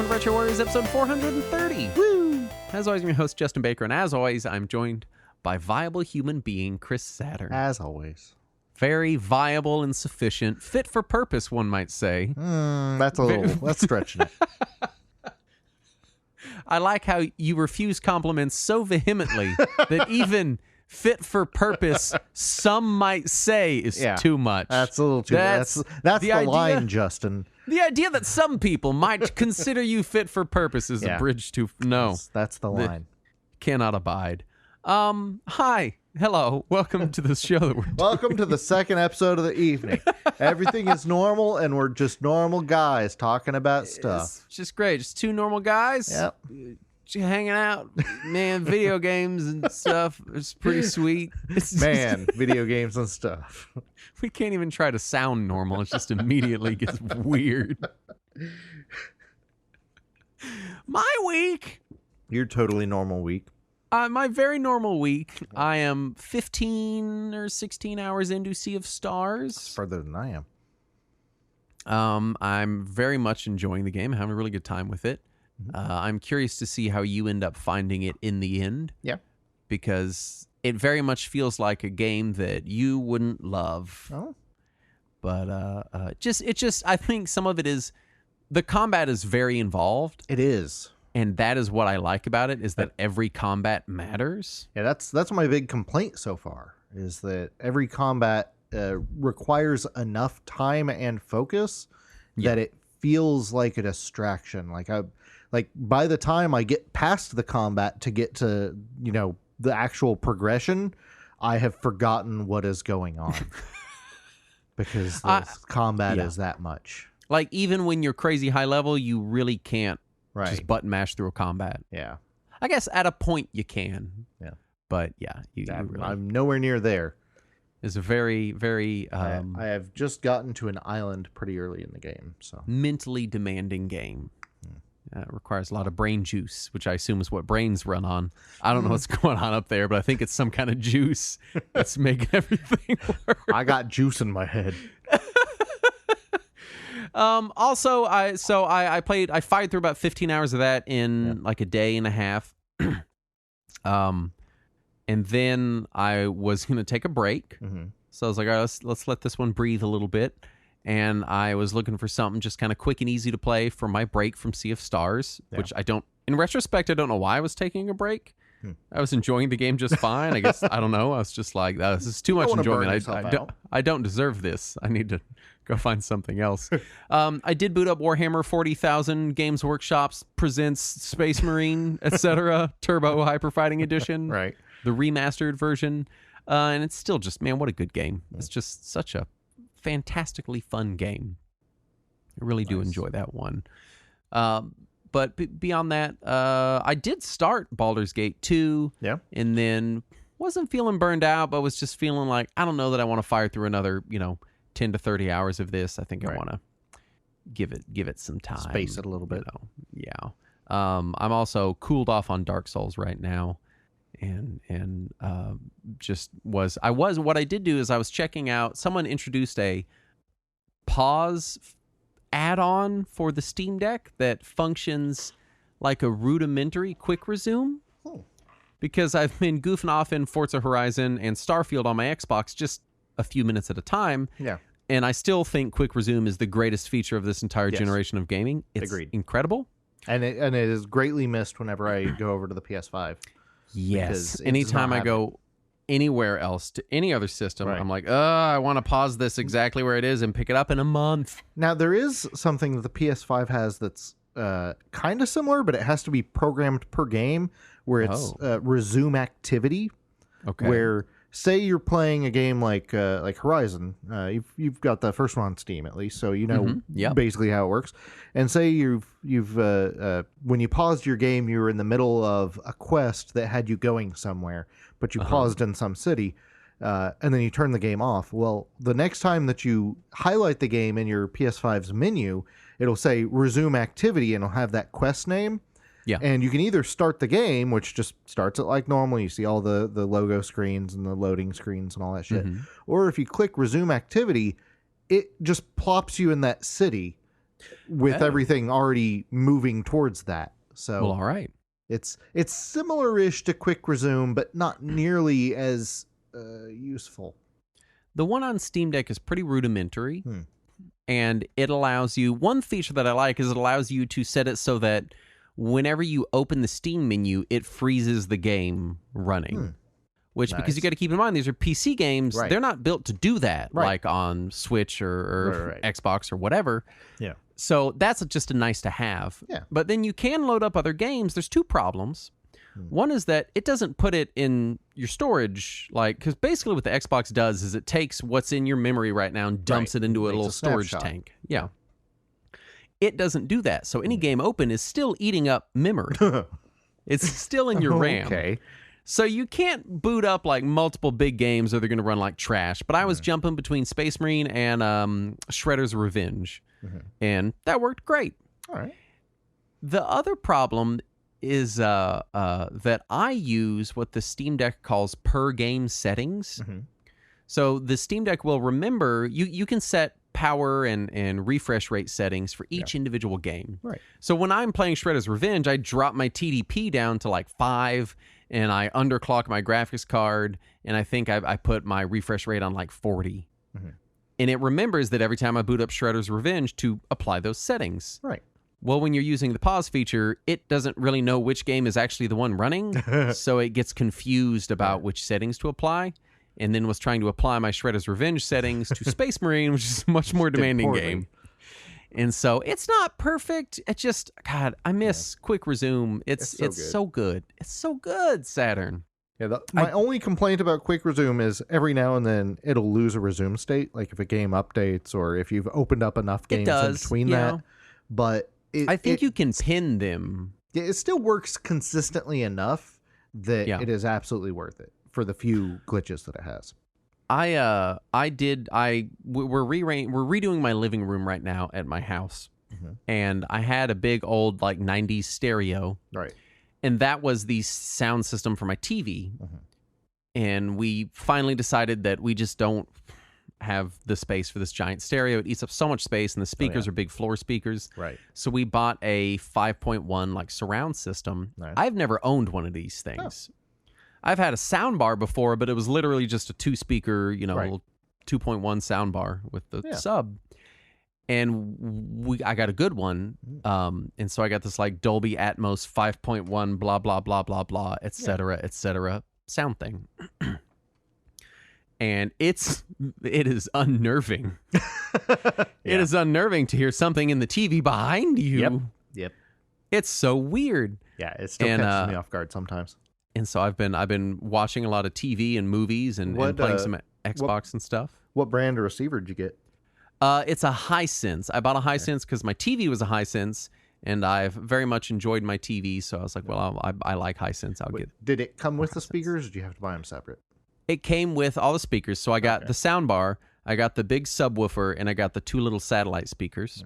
welcome to Retro Warriors episode 430. Woo! As always, I'm your host, Justin Baker, and as always, I'm joined by viable human being, Chris Saturn. As always. Very viable and sufficient, fit for purpose, one might say. That's stretching it. I like how you refuse compliments so vehemently that even fit for purpose, some might say, is too much. That's a little too much. That's the line, Justin. The idea that some people might consider you fit for purpose is a bridge too... No. That's the line. Cannot abide. Hi. Hello. Welcome to the show that we're doing. Welcome to the second episode of the evening. Everything is normal, and we're just normal guys talking about stuff. It's just great. Just two normal guys. Yep. Just hanging out. Man, video games and stuff. It's pretty sweet. Video games and stuff. We can't even try to sound normal. It just immediately gets weird. My week. Your totally normal week. My very normal week. I am 15 or 16 hours into Sea of Stars. That's further than I am. I'm very much enjoying the game. Having a really good time with it. I'm curious to see how you end up finding it in the end. Yeah. Because it very much feels like a game that you wouldn't love. Oh. But I think some of it is, the combat is very involved. It is. And that is what I like about it, is that every combat matters. Yeah, that's my big complaint so far, is that every combat requires enough time and focus that it feels like a distraction. Like by the time I get past the combat to get to, the actual progression, I have forgotten what is going on. Because the combat is that much. Like, even when you're crazy high level, you really can't just button mash through a combat. Yeah. I guess at a point you can. Yeah. But yeah, you really... I'm nowhere near there. It's a very, very... I have just gotten to an island pretty early in the game. So mentally demanding game. It requires a lot of brain juice, which I assume is what brains run on. I don't know what's going on up there, but I think it's some kind of juice that's making everything work. I got juice in my head. Also, I fired through about 15 hours of that in like a day and a half. And then I was going to take a break. Mm-hmm. So I was like, all right, let's let this one breathe a little bit. And I was looking for something just kind of quick and easy to play for my break from Sea of Stars, which in retrospect, I don't know why I was taking a break. I was enjoying the game just fine. I guess, I don't know. I was just like, this is too much enjoyment. I don't deserve this. I need to go find something else. I did boot up Warhammer 40,000 Games Workshops presents Space Marine, etc. Turbo Hyper Fighting Edition. Right. The remastered version. And it's still just, man, what a good game. It's just such a fantastically fun game. I really do enjoy that one. But beyond that, I did start Baldur's Gate 2. Yeah. And then wasn't feeling burned out, but was just feeling like, I don't know that I want to fire through another, 10 to 30 hours of this. I think I want to give it some time. Space it a little bit. Yeah. I'm also cooled off on Dark Souls right now. And what I did do is I was checking out, someone introduced a pause add-on for the Steam Deck that functions like a rudimentary quick resume. Because I've been goofing off in Forza Horizon and Starfield on my Xbox just a few minutes at a time. Yeah. And I still think quick resume is the greatest feature of this entire generation of gaming. It's incredible. And it is greatly missed whenever I go over to the PS5. Yes. Anytime I go anywhere else to any other system, I'm like, I want to pause this exactly where it is and pick it up in a month. Now, there is something that the PS5 has that's kind of similar, but it has to be programmed per game, where it's resume activity. Okay. Where, say you're playing a game like Horizon, you've got the first one on Steam at least, so you know basically how it works. And say you've when you paused your game, you were in the middle of a quest that had you going somewhere, but you paused in some city, and then you turn the game off. Well, the next time that you highlight the game in your PS5's menu, it'll say resume activity, and it'll have that quest name. Yeah. And you can either start the game, which just starts it like normal. You see all the logo screens and the loading screens and all that shit. Mm-hmm. Or if you click resume activity, it just plops you in that city with everything already moving towards that. So well, all right. It's similar-ish to Quick Resume, but not nearly as useful. The one on Steam Deck is pretty rudimentary, and it allows you... One feature that I like is it allows you to set it so that whenever you open the Steam menu, it freezes the game running. Which, because you got to keep in mind, these are PC games. Right. They're not built to do that, like on Switch or Xbox or whatever. Yeah. So that's just a nice to have. Yeah. But then you can load up other games. There's two problems. One is that it doesn't put it in your storage, because basically what the Xbox does is it takes what's in your memory right now and dumps it into a little storage tank. Yeah. It doesn't do that. So any game open is still eating up memory. It's still in your RAM. Okay. So you can't boot up like multiple big games or they're going to run like trash. But I was jumping between Space Marine and Shredder's Revenge. And that worked great. All right. The other problem is that I use what the Steam Deck calls per game settings. So the Steam Deck will remember, you can set power and refresh rate settings for each individual game. Right. So when I'm playing Shredder's Revenge, I drop my TDP down to like 5 and I underclock my graphics card, and I think I put my refresh rate on like 40. And it remembers that every time I boot up Shredder's Revenge to apply those settings. Right. Well, when you're using the pause feature, it doesn't really know which game is actually the one running, so it gets confused about which settings to apply, and then was trying to apply my Shredder's Revenge settings to Space Marine, which is a much more demanding game. And so it's not perfect. It just, God, I miss Quick Resume. It's so good. It's so good, Saturn. Yeah, my only complaint about Quick Resume is every now and then it'll lose a resume state, like if a game updates or if you've opened up enough games in between that. But I think you can pin them. It still works consistently enough that it is absolutely worth it for the few glitches that it has. We're redoing my living room right now at my house, and I had a big old like 90s stereo, right? And that was the sound system for my TV. And we finally decided that we just don't have the space for this giant stereo. It eats up so much space, and the speakers are big floor speakers. Right. So we bought a 5.1 like surround system. Nice. I've never owned one of these things. I've had a sound bar before, but it was literally just a 2-speaker, 2.1 sound bar with the sub. And I got a good one. And so I got this like Dolby Atmos 5.1 blah, blah, blah, blah, blah, et cetera, sound thing. And it is unnerving. It is unnerving to hear something in the TV behind you. Yep. It's so weird. Yeah, it still catches me off guard sometimes. And so I've been watching a lot of TV and movies and playing some Xbox and stuff. What brand or receiver did you get? It's a Hisense. I bought a Hisense because my TV was a Hisense, and I've very much enjoyed my TV. So I was like, well, I like Hisense. Did it come with the speakers, or did you have to buy them separate? It came with all the speakers. So I got the sound bar, I got the big subwoofer, and I got the 2 little satellite speakers.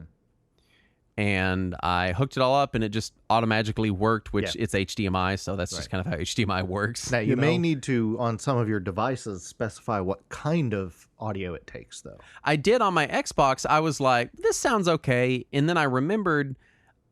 And I hooked it all up, and it just automatically worked, which it's HDMI, so that's just kind of how HDMI works. Now, you may need to, on some of your devices, specify what kind of audio it takes, though. I did on my Xbox. I was like, this sounds okay. And then I remembered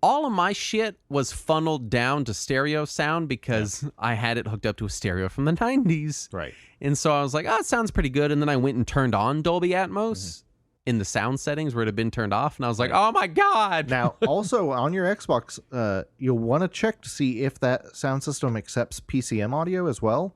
all of my shit was funneled down to stereo sound because I had it hooked up to a stereo from the 90s. Right. And so I was like, it sounds pretty good. And then I went and turned on Dolby Atmos. In the sound settings where it had been turned off, and I was like, oh my God. Now, also on your Xbox, you'll want to check to see if that sound system accepts PCM audio as well,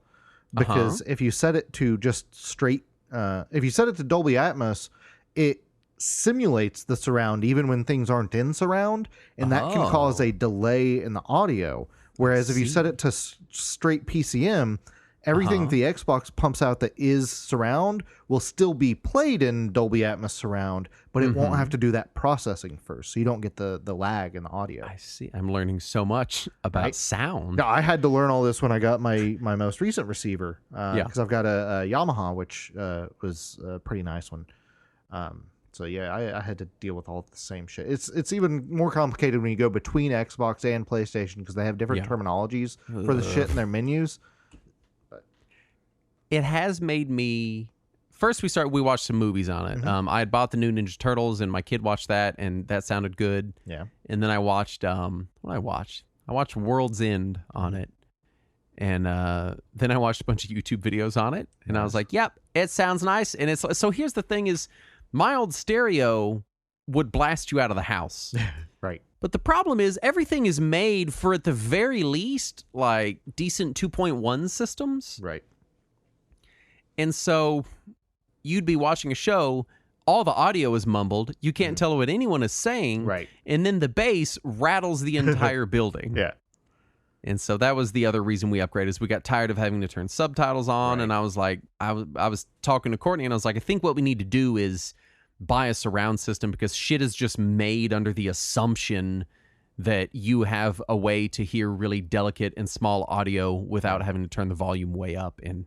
because if you set it to just straight, if you set it to Dolby Atmos, it simulates the surround even when things aren't in surround, and that can cause a delay in the audio, whereas if you set it to straight PCM, everything the Xbox pumps out that is surround will still be played in Dolby Atmos surround, but it won't have to do that processing first, so you don't get the lag in the audio. I see. I'm learning so much about sound. I had to learn all this when I got my most recent receiver, because I've got a Yamaha, which was a pretty nice one. So I had to deal with all the same shit. It's even more complicated when you go between Xbox and PlayStation because they have different terminologies for the shit in their menus. It has made me first we watched some movies on it. I had bought the new Ninja Turtles, and my kid watched that, and that sounded good. Yeah. And then I watched I watched World's End on it, and then I watched a bunch of YouTube videos on it, and I was like, "Yep, it sounds nice." And it's so here's the thing: is my old stereo would blast you out of the house, right? But the problem is everything is made for, at the very least, like decent 2.1 systems, right? And so you'd be watching a show, all the audio is mumbled, you can't tell what anyone is saying, right? And then the bass rattles the entire building. Yeah. And so that was the other reason we upgraded, is we got tired of having to turn subtitles on. Right. And I was like, I was talking to Courtney, and I was like, I think what we need to do is buy a surround system, because shit is just made under the assumption that you have a way to hear really delicate and small audio without having to turn the volume way up. And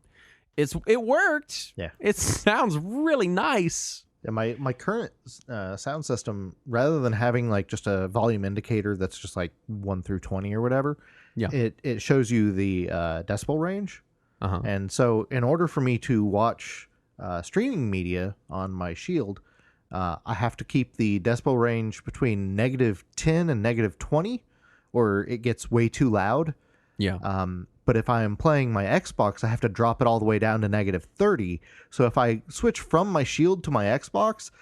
it worked. Yeah. It sounds really nice. Yeah, my current sound system, rather than having like just a volume indicator that's just like 1 through 20 or whatever, it shows you the decibel range. And so in order for me to watch streaming media on my Shield, I have to keep the decibel range between -10 and -20, or it gets way too loud. Yeah. But if I am playing my Xbox, I have to drop it all the way down to -30. So if I switch from my Shield to my Xbox,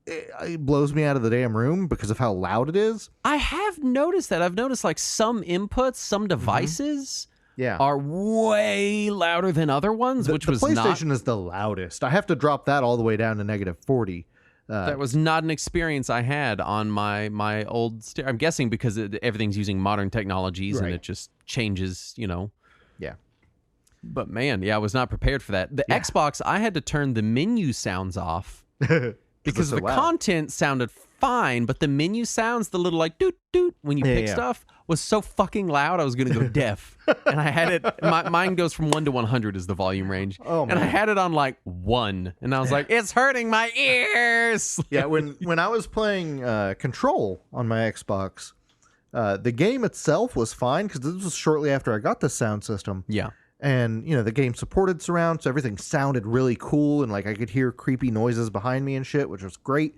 it blows me out of the damn room because of how loud it is. I have noticed that. I've noticed like some inputs, some devices are way louder than other ones, which was the PlayStation is the loudest. I have to drop that all the way down to -40. That was not an experience I had on my old stereo. I'm guessing because everything's using modern technologies, and it just changes, Yeah. But man, I was not prepared for that. The Xbox, I had to turn the menu sounds off because the content sounded fine, but the menu sounds, the little like doot doot when you pick stuff, was so fucking loud I was gonna go deaf. And I had it. Mine goes from 1 to 100 is the volume range. Oh man. And I had it on like 1, and I was like, it's hurting my ears. Yeah, when I was playing Control on my Xbox, the game itself was fine because this was shortly after I got this sound system. Yeah. And, the game supported surround, so everything sounded really cool, and, like, I could hear creepy noises behind me and shit, which was great.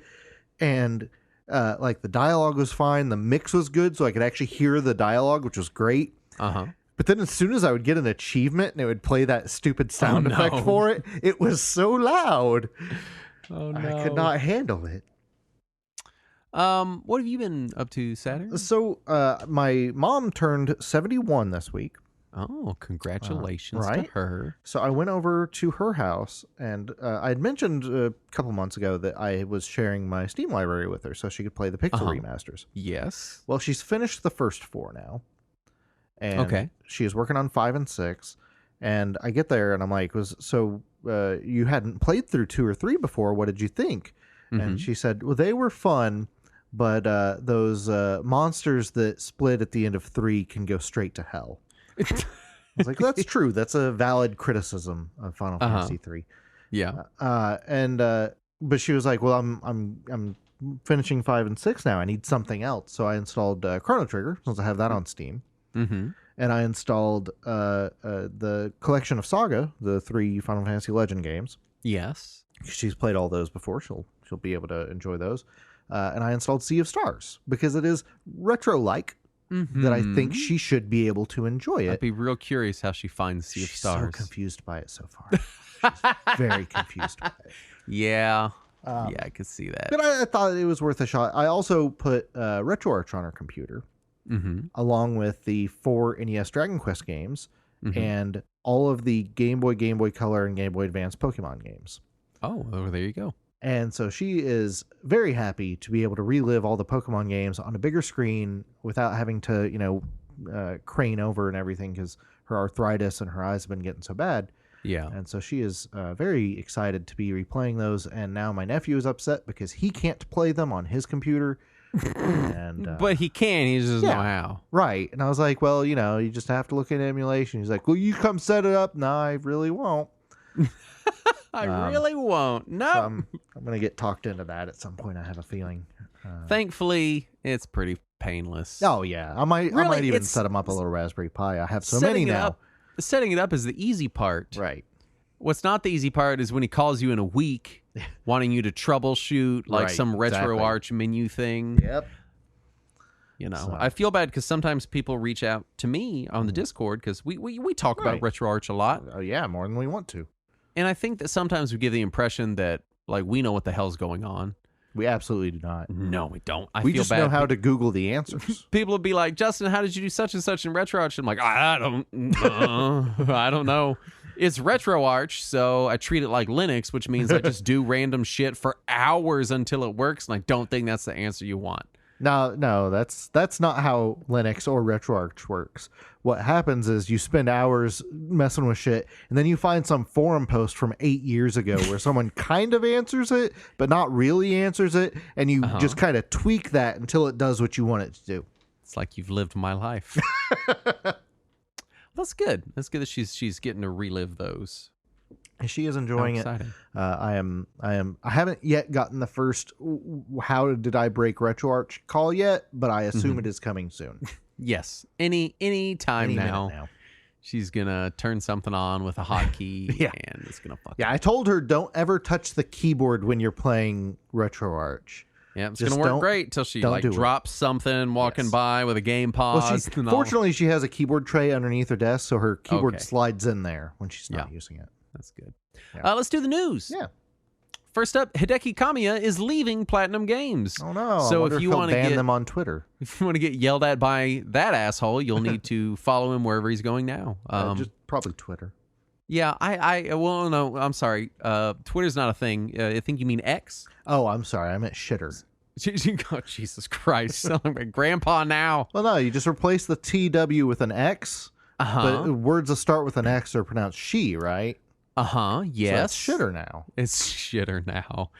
And, like, the dialogue was fine, the mix was good, so I could actually hear the dialogue, which was great. But then as soon as I would get an achievement and it would play that stupid sound effect for it, it was so loud. Oh, no. I could not handle it. What have you been up to, Saturn? So, my mom turned 71 this week. Oh, congratulations to her. So I went over to her house, and I had mentioned a couple months ago that I was sharing my Steam library with her so she could play the Pixel remasters. Yes. Well, she's finished the first 4 now. And she is working on 5 and 6. And I get there, and I'm like, you hadn't played through 2 or 3 before. What did you think? And she said, well, they were fun, but those monsters that split at the end of 3 can go straight to hell. I was like, that's true. That's a valid criticism of Final Fantasy 3. Yeah. But she was like, well, I'm finishing 5 and 6 now. I need something else. So I installed Chrono Trigger, since I have that on Steam. And I installed the collection of Saga, the 3 Final Fantasy Legend games. Yes. She's played all those before. She'll be able to enjoy those. And I installed Sea of Stars because it is retro-like. That I think she should be able to enjoy it. I'd be real curious how she finds Sea of Stars. She's so confused by it so far. She's very confused by it. Yeah. I could see that. But I thought it was worth a shot. I also put RetroArch on her computer, along with the 4 NES Dragon Quest games and all of the Game Boy Color, and Game Boy Advance Pokemon games. Oh, well, there you go. And so she is very happy to be able to relive all the Pokemon games on a bigger screen without having to, crane over and everything, because her arthritis and her eyes have been getting so bad. Yeah. And so she is very excited to be replaying those. And now my nephew is upset because he can't play them on his computer. But he can. He just doesn't know how. Right. And I was like, well, you just have to look at emulation. He's like, well, you come set it up. No, I really won't. I really won't. No. So I'm going to get talked into that at some point, I have a feeling. Thankfully, it's pretty painless. Oh, yeah. I might even set him up a little Raspberry Pi. I have so many now. Setting it up is the easy part. Right. What's not the easy part is when he calls you in a week wanting you to troubleshoot like some RetroArch menu thing. Yep. You know, I feel bad because sometimes people reach out to me on the Discord because we talk about RetroArch a lot. Oh, yeah, more than we want to. And I think that sometimes we give the impression that like we know what the hell's going on. We absolutely do not. No, we don't. We just know how to Google the answers. People will be like, Justin, how did you do such and such in RetroArch? I'm like, I don't know. It's RetroArch, so I treat it like Linux, which means I just do random shit for hours until it works, and I don't think that's the answer you want. No, that's not how Linux or RetroArch works. What happens is you spend hours messing with shit, and then you find some forum post from 8 years ago where someone kind of answers it, but not really answers it, and you just kind of tweak that until it does what you want it to do. It's like you've lived my life. That's good. That's good that she's getting to relive those. She is enjoying it. I haven't yet gotten the first how did I break RetroArch call yet, but I assume it is coming soon. Yes. Any time now. She's gonna turn something on with a hotkey and it's gonna fuck. Yeah, I told her don't ever touch the keyboard when you're playing RetroArch. Yeah, it's gonna work great till she like drops something walking by with a game pause. Well, fortunately, she has a keyboard tray underneath her desk, so her keyboard slides in there when she's not using it. That's good. Yeah. Let's do the news. Yeah. First up, Hideki Kamiya is leaving Platinum Games. Oh no! So if you want to ban them on Twitter, if you want to get yelled at by that asshole, you'll need to follow him wherever he's going now. Just probably Twitter. Yeah, well, no, I'm sorry. Twitter's not a thing. I think you mean X. Oh, I'm sorry. I meant shitter. Oh, Jesus Christ! I'm like grandpa now. Well, no, you just replace the TW with an X. But words that start with an X are pronounced she, right? Yes. So it's shitter now. It's shitter now.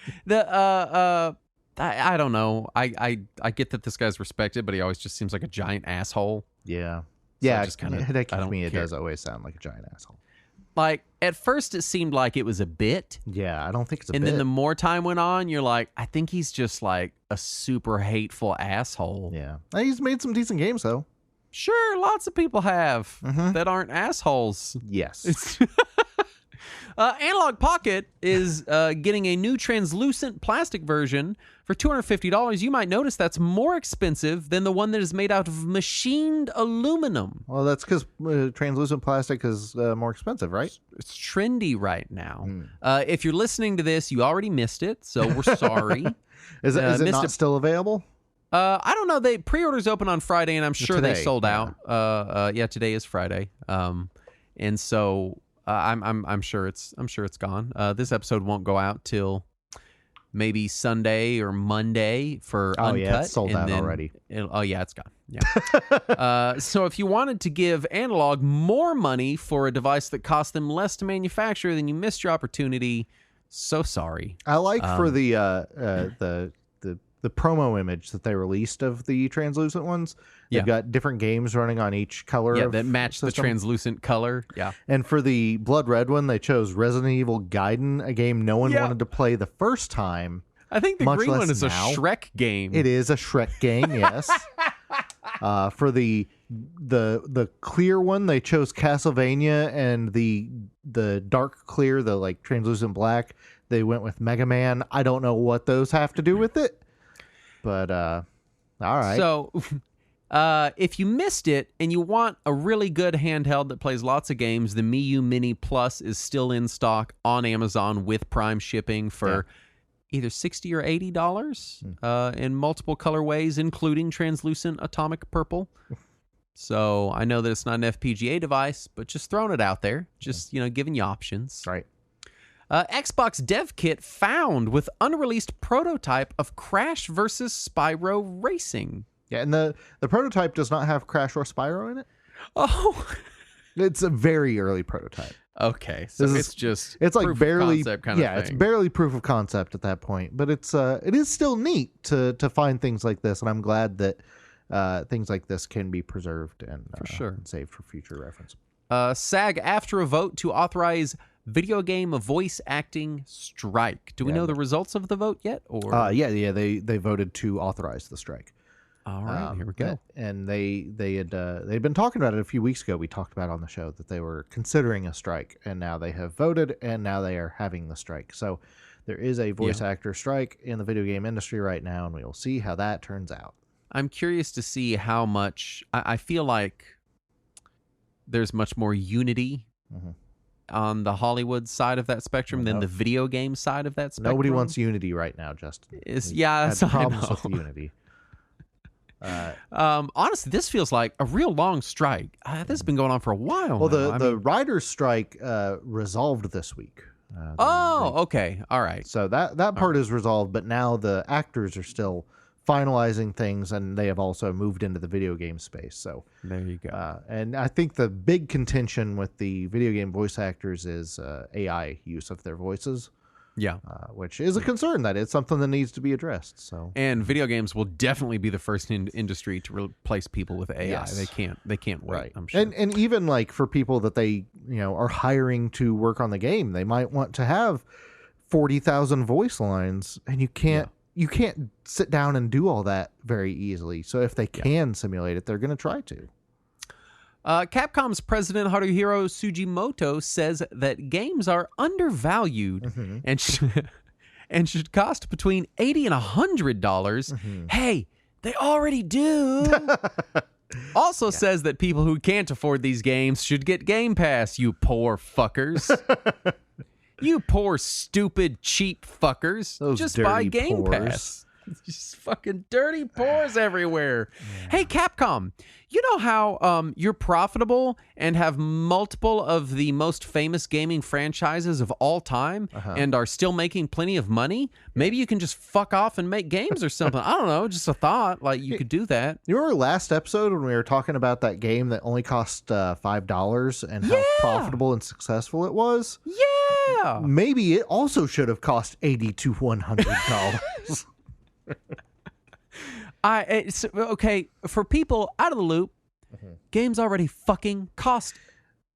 I don't know. I get that this guy's respected, but he always just seems like a giant asshole. Yeah. So yeah. Hideki Kamiya does always sound like a giant asshole. Like at first it seemed like it was a bit. Yeah, I don't think it's a bit. And then the more time went on, you're like, I think he's just like a super hateful asshole. Yeah. He's made some decent games though. Sure, lots of people have that aren't assholes. Yes. Analog Pocket is getting a new translucent plastic version for $250. You might notice that's more expensive than the one that is made out of machined aluminum. Well, that's because translucent plastic is more expensive, right? It's trendy right now. If you're listening to this, you already missed it, so we're sorry. Is it not still available? I don't know. They pre-orders open on Friday, and I'm sure they sold out. Today is Friday, and so I'm sure it's gone. This episode won't go out till maybe Sunday or Monday for Uncut. Yeah, it's sold out already. It's gone. Yeah. So if you wanted to give Analog more money for a device that cost them less to manufacture, then you missed your opportunity. So sorry. I like for the promo image that they released of the translucent ones. They've got different games running on each color. Yeah, that match the translucent color. Yeah. And for the Blood Red one, they chose Resident Evil Gaiden, a game no one wanted to play the first time. I think the green one is a Shrek game. It is a Shrek game, yes. For the clear one, they chose Castlevania, and the dark clear, the like translucent black, they went with Mega Man. I don't know what those have to do with it. But, all right. So, if you missed it and you want a really good handheld that plays lots of games, the Miiu Mini Plus is still in stock on Amazon with Prime shipping for either $60 or $80 in multiple colorways, including translucent atomic purple. So, I know that it's not an FPGA device, but just throwing it out there, just, giving you options. Right. Xbox Dev Kit found with unreleased prototype of Crash vs. Spyro Racing. Yeah, and the prototype does not have Crash or Spyro in it. Oh. It's a very early prototype. Okay, so it's like barely kind of thing. It's barely proof of concept at that point, but it is still neat to find things like this, and I'm glad that things like this can be preserved and and saved for future reference. SAG after a vote to authorize video game voice acting strike. Do we know the results of the vote yet? Or they voted to authorize the strike. All right, here we go. And they'd been talking about it a few weeks ago. We talked about it on the show that they were considering a strike, and now they have voted, and now they are having the strike. So there is a voice actor strike in the video game industry right now, and we will see how that turns out. I'm curious to see how much. I feel like there's much more unity on the Hollywood side of that spectrum than the video game side of that spectrum. Nobody wants unity right now, Justin. That's problems with unity. Honestly, this feels like a real long strike. This has been going on for a while. Well, the writers' strike resolved this week. Okay, all right. So that part is resolved, but now the actors are still finalizing things, and they have also moved into the video game space. So there you go. And I think the big contention with the video game voice actors is AI use of their voices. Yeah, which is a concern. That it's something that needs to be addressed. So, and video games will definitely be the first industry to replace people with AI. Yes. They can't wait. Right. I'm sure. And even like for people that they are hiring to work on the game, they might want to have 40,000 voice lines, and you can't sit down and do all that very easily. So if they can simulate it, they're going to try to. Capcom's president Haruhiro Sugimoto says that games are undervalued and should cost between $80 and $100. Hey, they already do. Also says that people who can't afford these games should get Game Pass, you poor fuckers. You poor, stupid, cheap fuckers. Those just buy Game pores. Pass. Just fucking dirty pores everywhere. Hey, Capcom, you know how you're profitable and have multiple of the most famous gaming franchises of all time and are still making plenty of money? Maybe you can just fuck off and make games or something. I don't know, just a thought. Like, you could do that. You remember last episode when we were talking about that game that only cost $5 and how profitable and successful it was? Yeah. Maybe it also should have cost $80 to $100. It's okay for people out of the loop. Games already fucking cost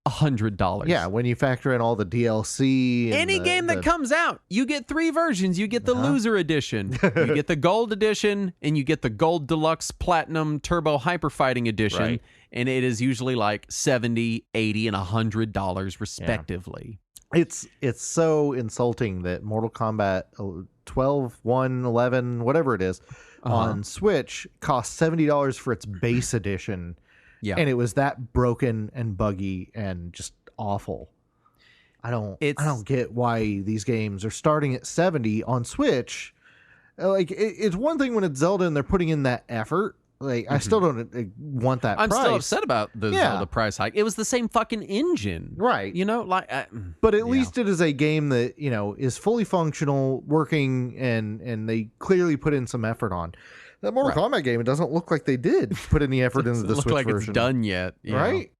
$100. Yeah, when you factor in all the DLC. And any game that comes out, you get 3 versions. You get the loser edition, you get the gold edition, and you get the gold deluxe platinum turbo hyper fighting edition. Right. And it is usually like $70, $80, and $100 respectively. It's so insulting that Mortal Kombat 12, 1, 11, whatever it is, on Switch costs $70 for its base edition. Yeah. And it was that broken and buggy and just awful. I don't get why these games are starting at $70 on Switch. Like, it's one thing when it's Zelda and they're putting in that effort. Like, I still don't want that I'm price. still upset about the Zelda price hike. It was the same fucking engine. Right. You know, like... but at least it is a game that, is fully functional, working, and they clearly put in some effort on. That Mortal Kombat game, it doesn't look like they did put any effort into the Switch version. It doesn't look like it's done yet. Right?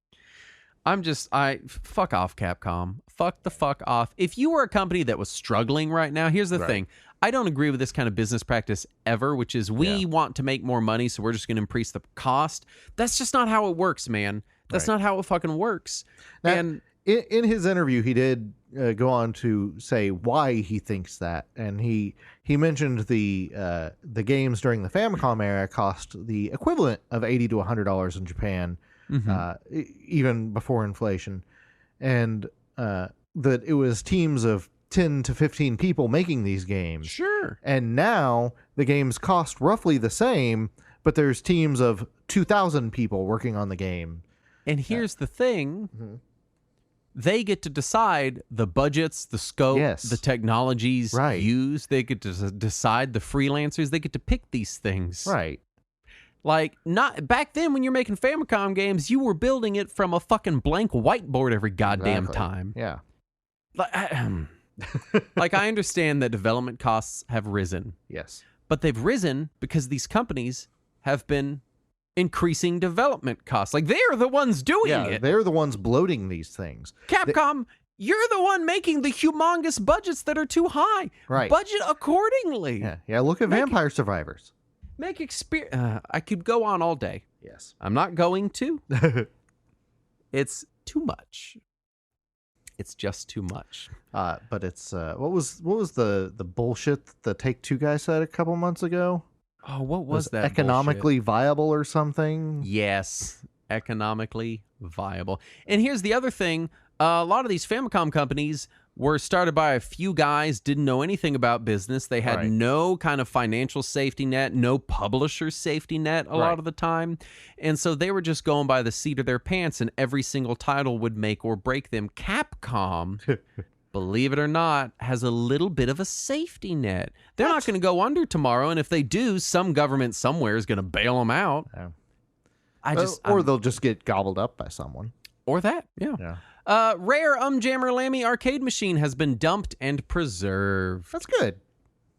Fuck off, Capcom. Fuck the fuck off. If you were a company that was struggling right now, here's the thing. I don't agree with this kind of business practice ever, which is we want to make more money, so we're just going to increase the cost. That's just not how it works, man. That's not how it fucking works. Now, and in his interview, he did go on to say why he thinks that, and he mentioned the games during the Famicom era cost the equivalent of $80 to $100 in Japan, even before inflation, and that it was teams of 10 to 15 people making these games. Sure. And now the games cost roughly the same, but there's teams of 2,000 people working on the game. And here's the thing. They get to decide the budgets, the scope, the technologies used. They get to decide the freelancers. They get to pick these things. Right. Like, not back then when you're making Famicom games, you were building it from a fucking blank whiteboard every goddamn time. Yeah. Like, I understand that development costs have risen. Yes. But they've risen because these companies have been increasing development costs. Like, they're the ones doing it. They're the ones bloating these things. Capcom, you're the one making the humongous budgets that are too high. Right. Budget accordingly. Yeah, look at Vampire Survivors. Make experience. I could go on all day. Yes. I'm not going to. It's too much. It's just too much. But it's what was the bullshit the Take-Two guy said a couple months ago? Oh, what was that? Economically viable or something? Yes, economically viable. And here's the other thing. A lot of these Famicom companies were started by a few guys, didn't know anything about business. They had no kind of financial safety net, no publisher safety net a lot of the time. And so they were just going by the seat of their pants, and every single title would make or break them. Capcom, believe it or not, has a little bit of a safety net. They're not going to go under tomorrow, and if they do, some government somewhere is going to bail them out. Yeah. Or they'll just get gobbled up by someone. Or that, yeah. Rare Jammer Lammy arcade machine has been dumped and preserved. That's good.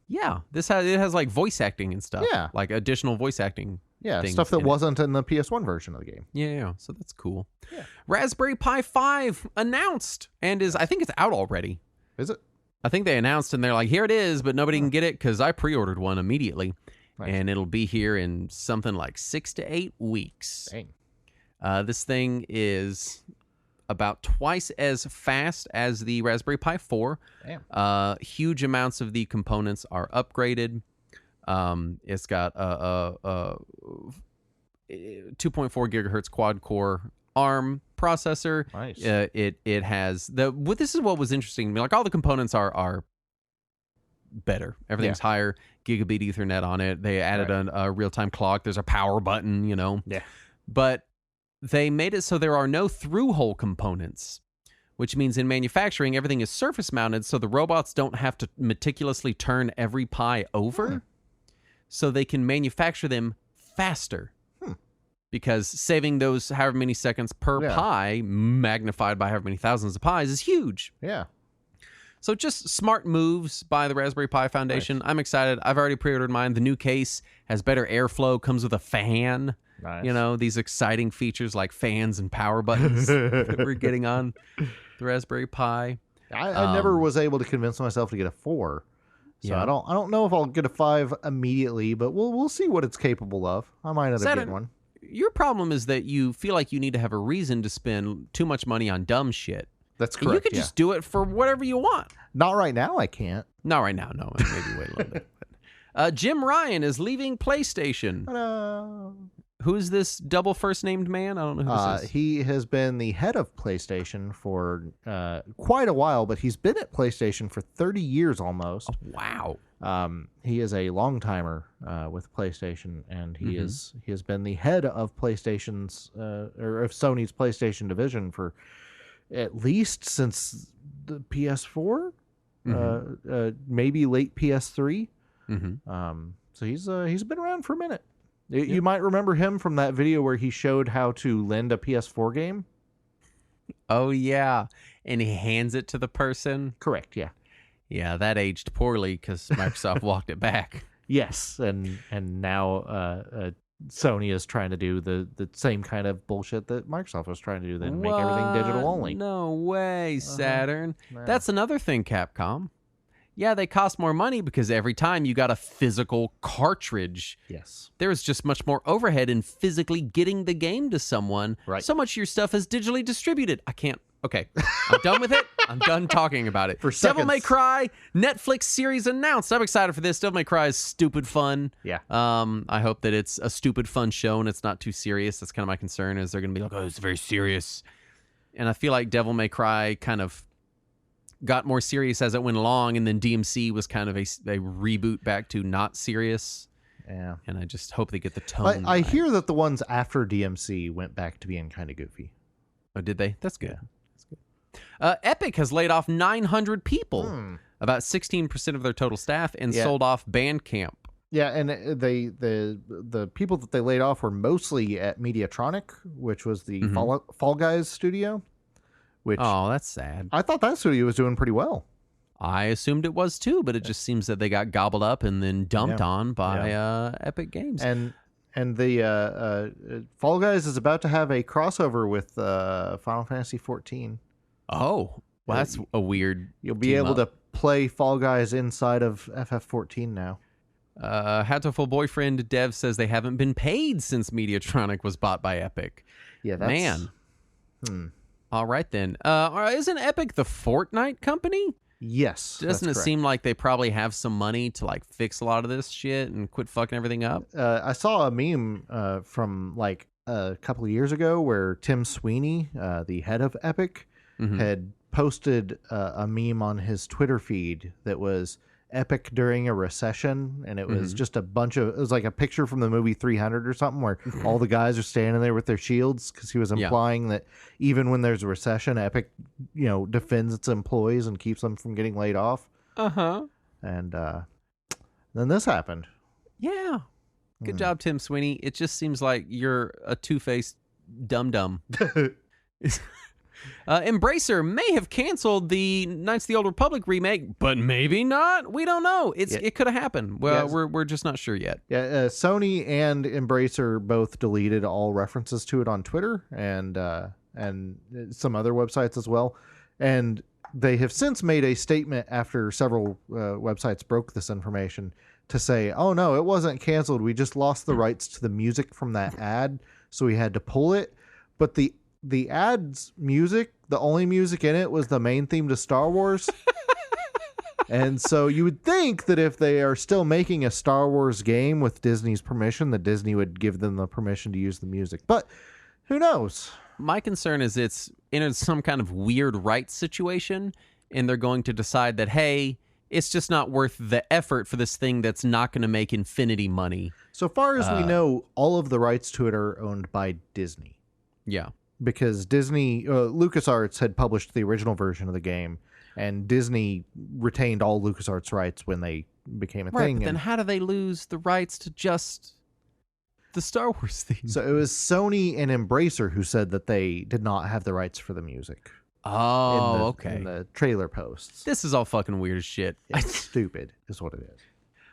Yeah, it has like voice acting and stuff. Yeah, like additional voice acting. Yeah, stuff that wasn't in the PS1 version of the game. Yeah, so that's cool. Yeah. Raspberry Pi 5 announced and I think it's out already. Is it? I think they announced and they're like, here it is, but nobody can get it because I pre-ordered one immediately. Nice. And it'll be here in something like 6 to 8 weeks. Dang. This thing is about twice as fast as the Raspberry Pi 4. Damn. Huge amounts of the components are upgraded. It's got a 2.4 gigahertz quad core ARM processor. Nice. It has this is what was interesting to me. Like all the components are better. Everything's higher. Gigabit Ethernet on it. They added a real-time clock. There's a power button, Yeah. But they made it so there are no through-hole components, which means in manufacturing, everything is surface-mounted, so the robots don't have to meticulously turn every Pi over, so they can manufacture them faster. Because saving those however many seconds per Pi, magnified by however many thousands of Pis, is huge. Yeah. So just smart moves by the Raspberry Pi Foundation. Nice. I'm excited. I've already pre-ordered mine. The new case has better airflow, comes with a fan. Nice. These exciting features like fans and power buttons that we're getting on the Raspberry Pi. I never was able to convince myself to get a 4. So I don't know if I'll get a 5 immediately, but we'll see what it's capable of. I might end up getting one. Your problem is that you feel like you need to have a reason to spend too much money on dumb shit. That's correct. And you could just do it for whatever you want. Not right now, I can't. Not right now, no. Maybe wait a little bit. Jim Ryan is leaving PlayStation. Hello. Who's this double first named man? I don't know who this is. He has been the head of PlayStation for quite a while, but he's been at PlayStation for 30 years almost. Oh, wow. He is a long timer with PlayStation, and he has been the head of PlayStation's or of Sony's PlayStation division for at least since the PS4, maybe late PS3. So he's been around for a minute. You might remember him from that video where he showed how to lend a PS4 game. Oh, yeah. And he hands it to the person. Correct, yeah. Yeah, that aged poorly because Microsoft walked it back. Yes, and now Sony is trying to do the same kind of bullshit that Microsoft was trying to do, then make everything digital only. No way, Saturn. That's another thing, Capcom. Yeah, they cost more money because every time you got a physical cartridge, there's just much more overhead in physically getting the game to someone. Right. So much of your stuff is digitally distributed. I can't. Okay, I'm done with it. I'm done talking about it. For Devil May Cry Netflix series announced. I'm excited for this. Devil May Cry is stupid fun. Yeah. I hope that it's a stupid fun show and it's not too serious. That's kind of my concern. Is they're going to be like, oh, it's very serious. And I feel like Devil May Cry kind of got more serious as it went along, and then DMC was kind of a reboot back to not serious. Yeah. And I just hope they get the tone. I hear that the ones after DMC went back to being kind of goofy. Oh, did they? That's good. That's good. Epic has laid off 900 people, about 16% of their total staff, and sold off Bandcamp. Yeah, and the people that they laid off were mostly at Mediatronic, which was the Fall Guys studio. Which, oh, that's sad. I thought that studio was doing pretty well. I assumed it was too, but it just seems that they got gobbled up and then dumped on by Epic Games. And the Fall Guys is about to have a crossover with Final Fantasy 14. Oh, well, that's a weird. You'll be able to play Fall Guys inside of FF14 now. Hatoful Boyfriend Dev says they haven't been paid since Mediatronic was bought by Epic. Yeah, that's... Man. All right, then. Isn't Epic the Fortnite company? Yes. Doesn't it seem like they probably have some money to like fix a lot of this shit and quit fucking everything up? I saw a meme from like a couple of years ago where Tim Sweeney, the head of Epic, had posted a meme on his Twitter feed that was Epic during a recession, and it was just it was like a picture from the movie 300 or something where all the guys are standing there with their shields, because he was implying that even when there's a recession, Epic, defends its employees and keeps them from getting laid off. And then this happened. Yeah. Good job, Tim Sweeney. It just seems like you're a two-faced dum-dum. Embracer may have canceled the Knights of the Old Republic remake, but maybe not. We don't know. It could have happened. Well, we're just not sure yet. Yeah, Sony and Embracer both deleted all references to it on Twitter and some other websites as well. And they have since made a statement after several websites broke this information to say, "Oh no, it wasn't canceled. We just lost the rights to the music from that ad, so we had to pull it." But the ad's music, the only music in it was the main theme to Star Wars. And so you would think that if they are still making a Star Wars game with Disney's permission, that Disney would give them the permission to use the music. But who knows? My concern is it's in some kind of weird rights situation, and they're going to decide that, hey, it's just not worth the effort for this thing that's not going to make infinity money. So far as we know, all of the rights to it are owned by Disney. Yeah. Because Disney, LucasArts had published the original version of the game, and Disney retained all LucasArts rights when they became a thing. But then how do they lose the rights to just the Star Wars theme? So it was Sony and Embracer who said that they did not have the rights for the music. Oh, okay. In the trailer posts. This is all fucking weird as shit. It's stupid is what it is.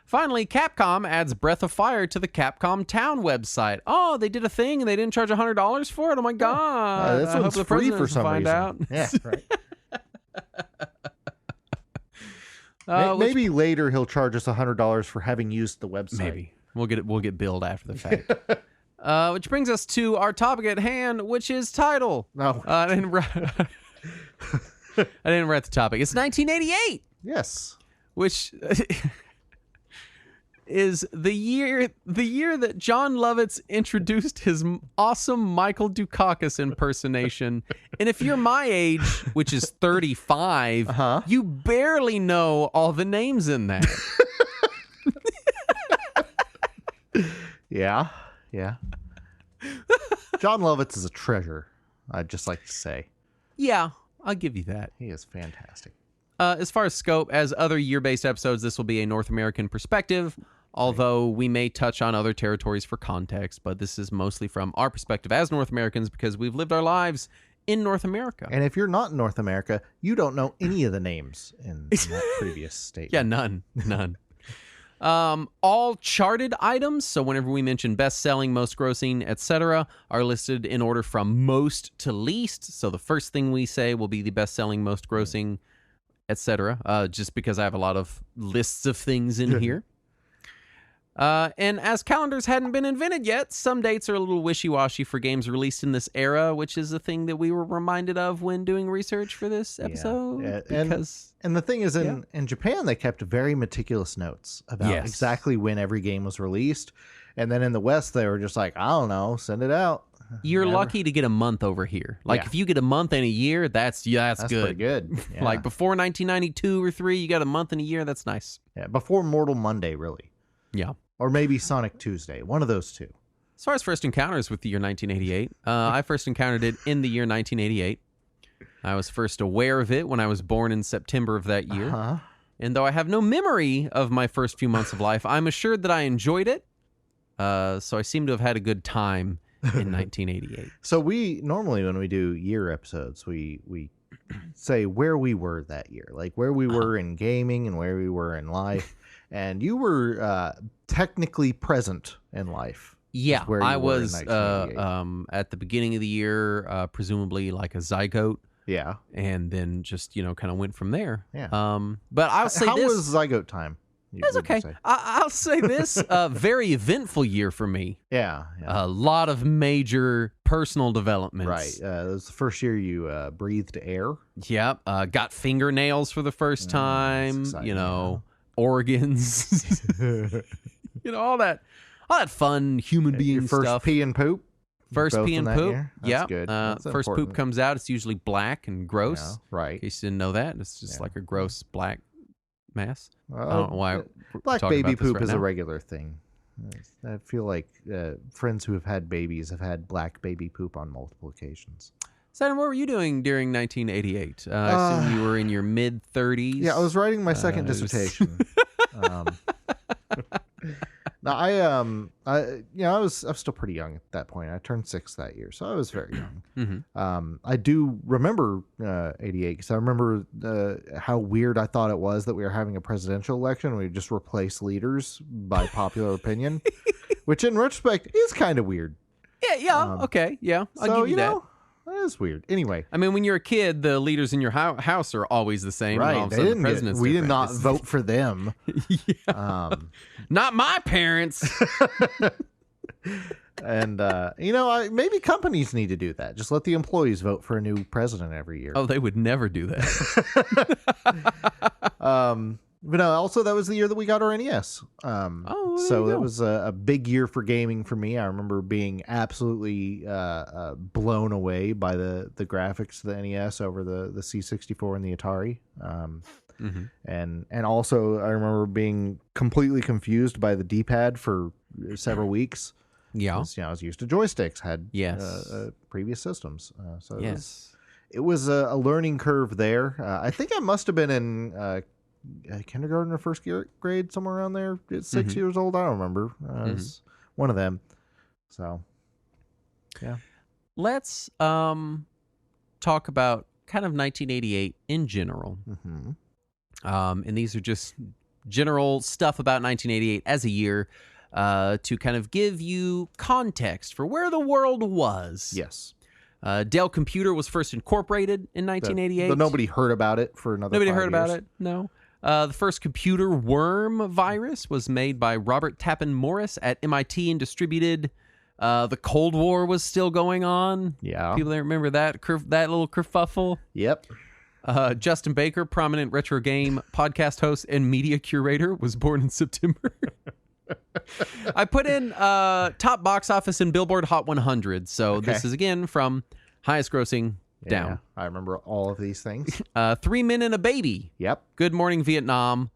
Finally, Capcom adds Breath of Fire to the Capcom Town website. Oh, they did a thing and they didn't charge $100 for it? Oh my God. This one's free for some reason. Out. Yeah, right. Maybe later he'll charge us $100 for having used the website. Maybe. We'll get billed after the fact. Which brings us to our topic at hand, which is title. No. I didn't write the topic. It's 1988. Yes. Which is the year that John Lovitz introduced his awesome Michael Dukakis impersonation. And if you're my age, which is 35, you barely know all the names in that. Yeah. John Lovitz is a treasure, I'd just like to say. Yeah, I'll give you that. He is fantastic. As far as scope, as other year-based episodes, this will be a North American perspective, although we may touch on other territories for context, but this is mostly from our perspective as North Americans because we've lived our lives in North America. And if you're not in North America, you don't know any of the names in that previous statement. Yeah, none. All charted items, so whenever we mention best-selling, most grossing, etc., are listed in order from most to least. So the first thing we say will be the best-selling, most grossing, etc., just because I have a lot of lists of things in here. And as calendars hadn't been invented yet, some dates are a little wishy-washy for games released in this era, which is a thing that we were reminded of when doing research for this episode. Yeah. And the thing is, in Japan, they kept very meticulous notes about exactly when every game was released. And then in the West, they were just like, I don't know, send it out. You're lucky to get a month over here. Like, if you get a month and a year, that's good. Pretty good. Yeah. Like, before 1992 or 3, you got a month and a year, that's nice. Yeah, before Mortal Monday, really. Yeah. Or maybe Sonic Tuesday. One of those two. As far as first encounters with the year 1988, I first encountered it in the year 1988. I was first aware of it when I was born in September of that year. And though I have no memory of my first few months of life, I'm assured that I enjoyed it. So I seem to have had a good time in 1988. So we normally, when we do year episodes, we say where we were that year, like where we were in gaming and where we were in life. And you were technically present in life. Yeah, I was at the beginning of the year, presumably like a zygote. Yeah. And then just, kind of went from there. Yeah. But I'll say How was zygote time? That's okay. I'll say this: very eventful year for me. Yeah. A lot of major personal developments. Right. It was the first year you breathed air. Yep. Got fingernails for the first time. Organs. all that fun human being your first stuff. Pee and poop. First pee and poop. That's good. That's first important. poop comes out. It's usually black and gross. Yeah, right. In case you didn't know that, it's just like a gross black mass. I don't know why. Black baby poop is a regular thing. I feel like friends who have had babies have had black baby poop on multiple occasions. Saturn, what were you doing during 1988? I assume you were in your mid-30s. Yeah, I was writing my second dissertation. No, I was still pretty young at that point. I turned 6 that year, so I was very young. Mm-hmm. I do remember 88 because I remember how weird I thought it was that we were having a presidential election. We just replace leaders by popular opinion, which in retrospect is kind of weird. Yeah. Okay. Yeah. I'll give you that. That is weird. Anyway, I mean, when you're a kid, the leaders in your house are always the same. Right. We did not vote for them. Not my parents. And, maybe companies need to do that. Just let the employees vote for a new president every year. Oh, they would never do that. But no, also that was the year that we got our NES. So that was a big year for gaming for me. I remember being absolutely blown away by the graphics of the NES over the C64 and the Atari. And also I remember being completely confused by the D-pad for several weeks. Yeah, I was used to joysticks. Had previous systems. It was a learning curve there. I think I must have been in kindergarten or first grade, somewhere around there. It's 6 years old. I don't remember. It was one of them. So, yeah. Let's talk about kind of 1988 in general. And these are just general stuff about 1988 as a year to kind of give you context for where the world was. Yes. Dell Computer was first incorporated in 1988. But nobody heard about it for another 5 years. About it, no. The first computer worm virus was made by Robert Tappan Morris at MIT and distributed. The Cold War was still going on. Yeah. People that remember that little kerfuffle. Yep. Justin Baker, prominent retro game podcast host and media curator, was born in September. I put in top box office and Billboard Hot 100. So this is again from highest grossing down. I remember all of these things. 3 Men and a Baby. Yep. Good Morning Vietnam.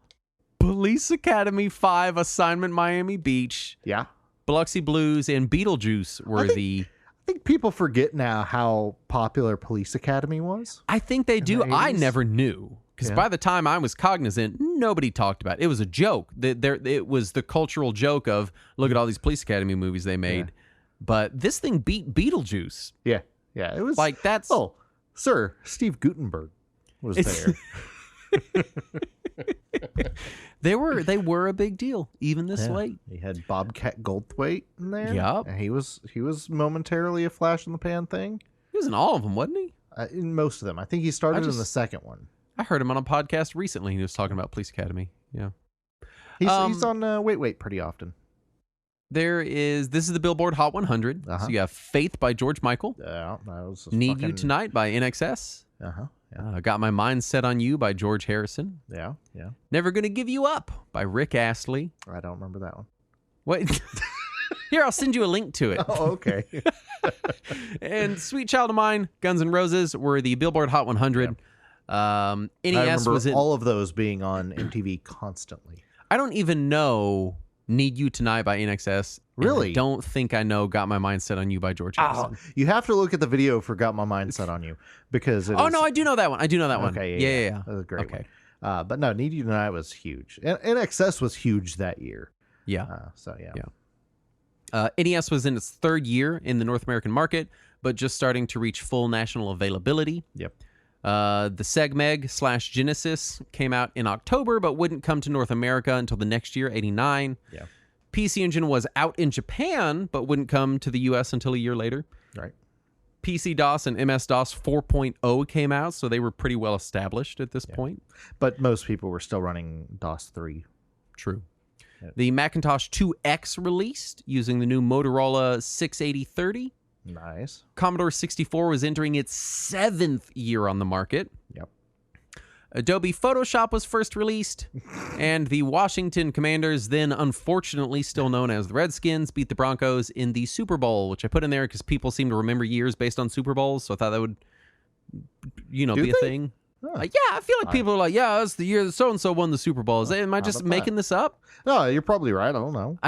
Police Academy 5, Assignment Miami Beach. Yeah. Biloxi Blues and Beetlejuice were I think people forget now how popular Police Academy was. I think they do. I never knew. Because by the time I was cognizant, nobody talked about it. It was a joke. It was the cultural joke of, look at all these Police Academy movies they made. Yeah. But this thing beat Beetlejuice. Yeah. Yeah. It was like that's... Oh, sir, Steve Guttenberg was there. They were a big deal, even this late. He had Bobcat Goldthwait in there. Yep. And he was momentarily a flash in the pan thing. He was in all of them, wasn't he? In most of them. I think he started in the second one. I heard him on a podcast recently. He was talking about Police Academy. Yeah. He's on Wait pretty often. This is the Billboard Hot 100. So you have Faith by George Michael. Yeah. That was Need You Tonight by NXS. Got My Mind Set on You by George Harrison. Yeah. Never Gonna Give You Up by Rick Astley. I don't remember that one. What? Here, I'll send you a link to it. Oh, okay. And Sweet Child of Mine, Guns N' Roses were the Billboard Hot 100. Yep. NES was all of those being on MTV constantly. I don't even know Need You Tonight by NXS. Really? I don't think I know Got My Mind Set on You by George Harrison. You have to look at the video for Got My Mind Set on You because no, I do know that one. Okay, yeah. That was a great one. But no, Need You Tonight was huge. And NXS was huge that year. Yeah. Yeah. NES was in its third year in the North American market, but just starting to reach full national availability. Yep. The SegMeg / Genesis came out in October, but wouldn't come to North America until the next year, 89. Yeah. PC Engine was out in Japan, but wouldn't come to the US until a year later. Right. PC DOS and MS-DOS 4.0 came out, so they were pretty well established at this point. But most people were still running DOS 3. True. The Macintosh 2X released using the new Motorola 68030. Nice. Commodore 64 was entering its 7th year on the market. Yep. Adobe Photoshop was first released, and the Washington Commanders, then unfortunately still known as the Redskins, beat the Broncos in the Super Bowl, which I put in there because people seem to remember years based on Super Bowls, so I thought that would, be a thing. Huh. Yeah, I feel like people are like, yeah, that's the year that so-and-so won the Super Bowl. Am I just making this up? No, you're probably right. I don't know.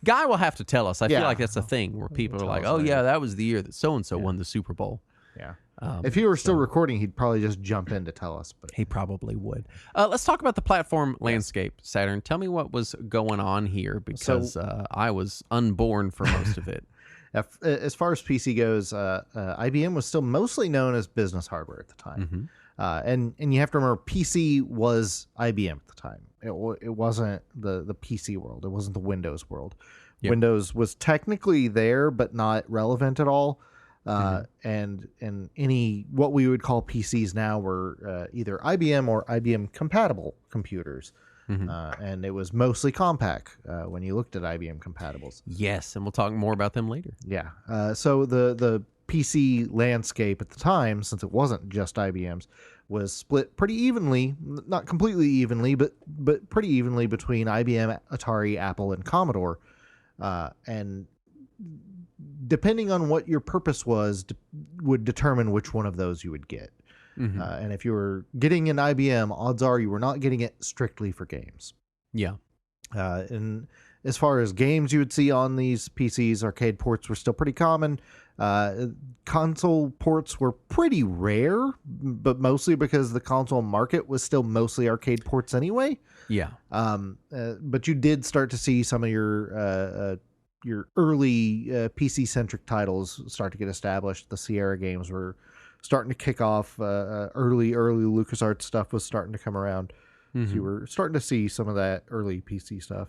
Guy will have to tell us. I feel like that's a thing where people are like, oh, yeah, that was the year that so-and-so won the Super Bowl. Yeah. If he were still recording, he'd probably just jump in to tell us. But he probably would. Let's talk about the platform landscape, Saturn. Tell me what was going on here, because I was unborn for most of it. As far as PC goes, IBM was still mostly known as business hardware at the time. And you have to remember, PC was IBM at the time. It wasn't the PC world. It wasn't the Windows world. Yep. Windows was technically there, but not relevant at all. And any what we would call PCs now were either IBM or IBM compatible computers. And it was mostly Compaq when you looked at IBM compatibles. Yes, and we'll talk more about them later. Yeah. So the PC landscape at the time, since it wasn't just IBM's, was split pretty evenly, not completely evenly, but pretty evenly between IBM, Atari, Apple, and Commodore. And depending on what your purpose was, would determine which one of those you would get. And if you were getting an IBM, odds are you were not getting it strictly for games. Yeah. And as far as games you would see on these PCs, arcade ports were still pretty common. Console ports were pretty rare, but mostly because the console market was still mostly arcade ports anyway. Yeah. But you did start to see some of your early PC-centric titles start to get established. The Sierra games were starting to kick off. Early LucasArts stuff was starting to come around. So you were starting to see some of that early PC stuff.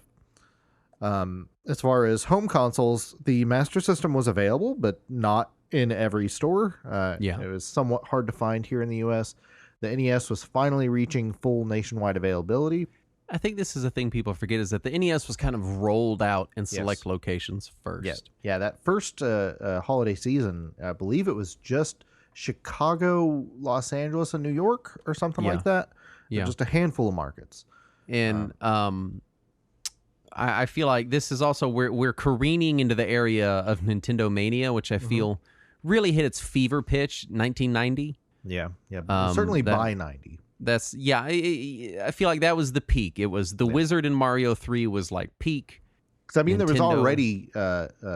As far as home consoles, the Master System was available, but not in every store. It was somewhat hard to find here in the U.S. The NES was finally reaching full nationwide availability. I think this is a thing people forget, is that the NES was kind of rolled out in select locations first. Yeah, that first holiday season, I believe it was just Chicago, Los Angeles, and New York or something like that. Yeah. Just a handful of markets. And I feel like this is also where we're careening into the area of Nintendo Mania, which I feel really hit its fever pitch 1990. Yeah. Certainly by 90. That's I feel like that was the peak. It was the Wizard in Mario 3 was like peak. Because I mean, there was already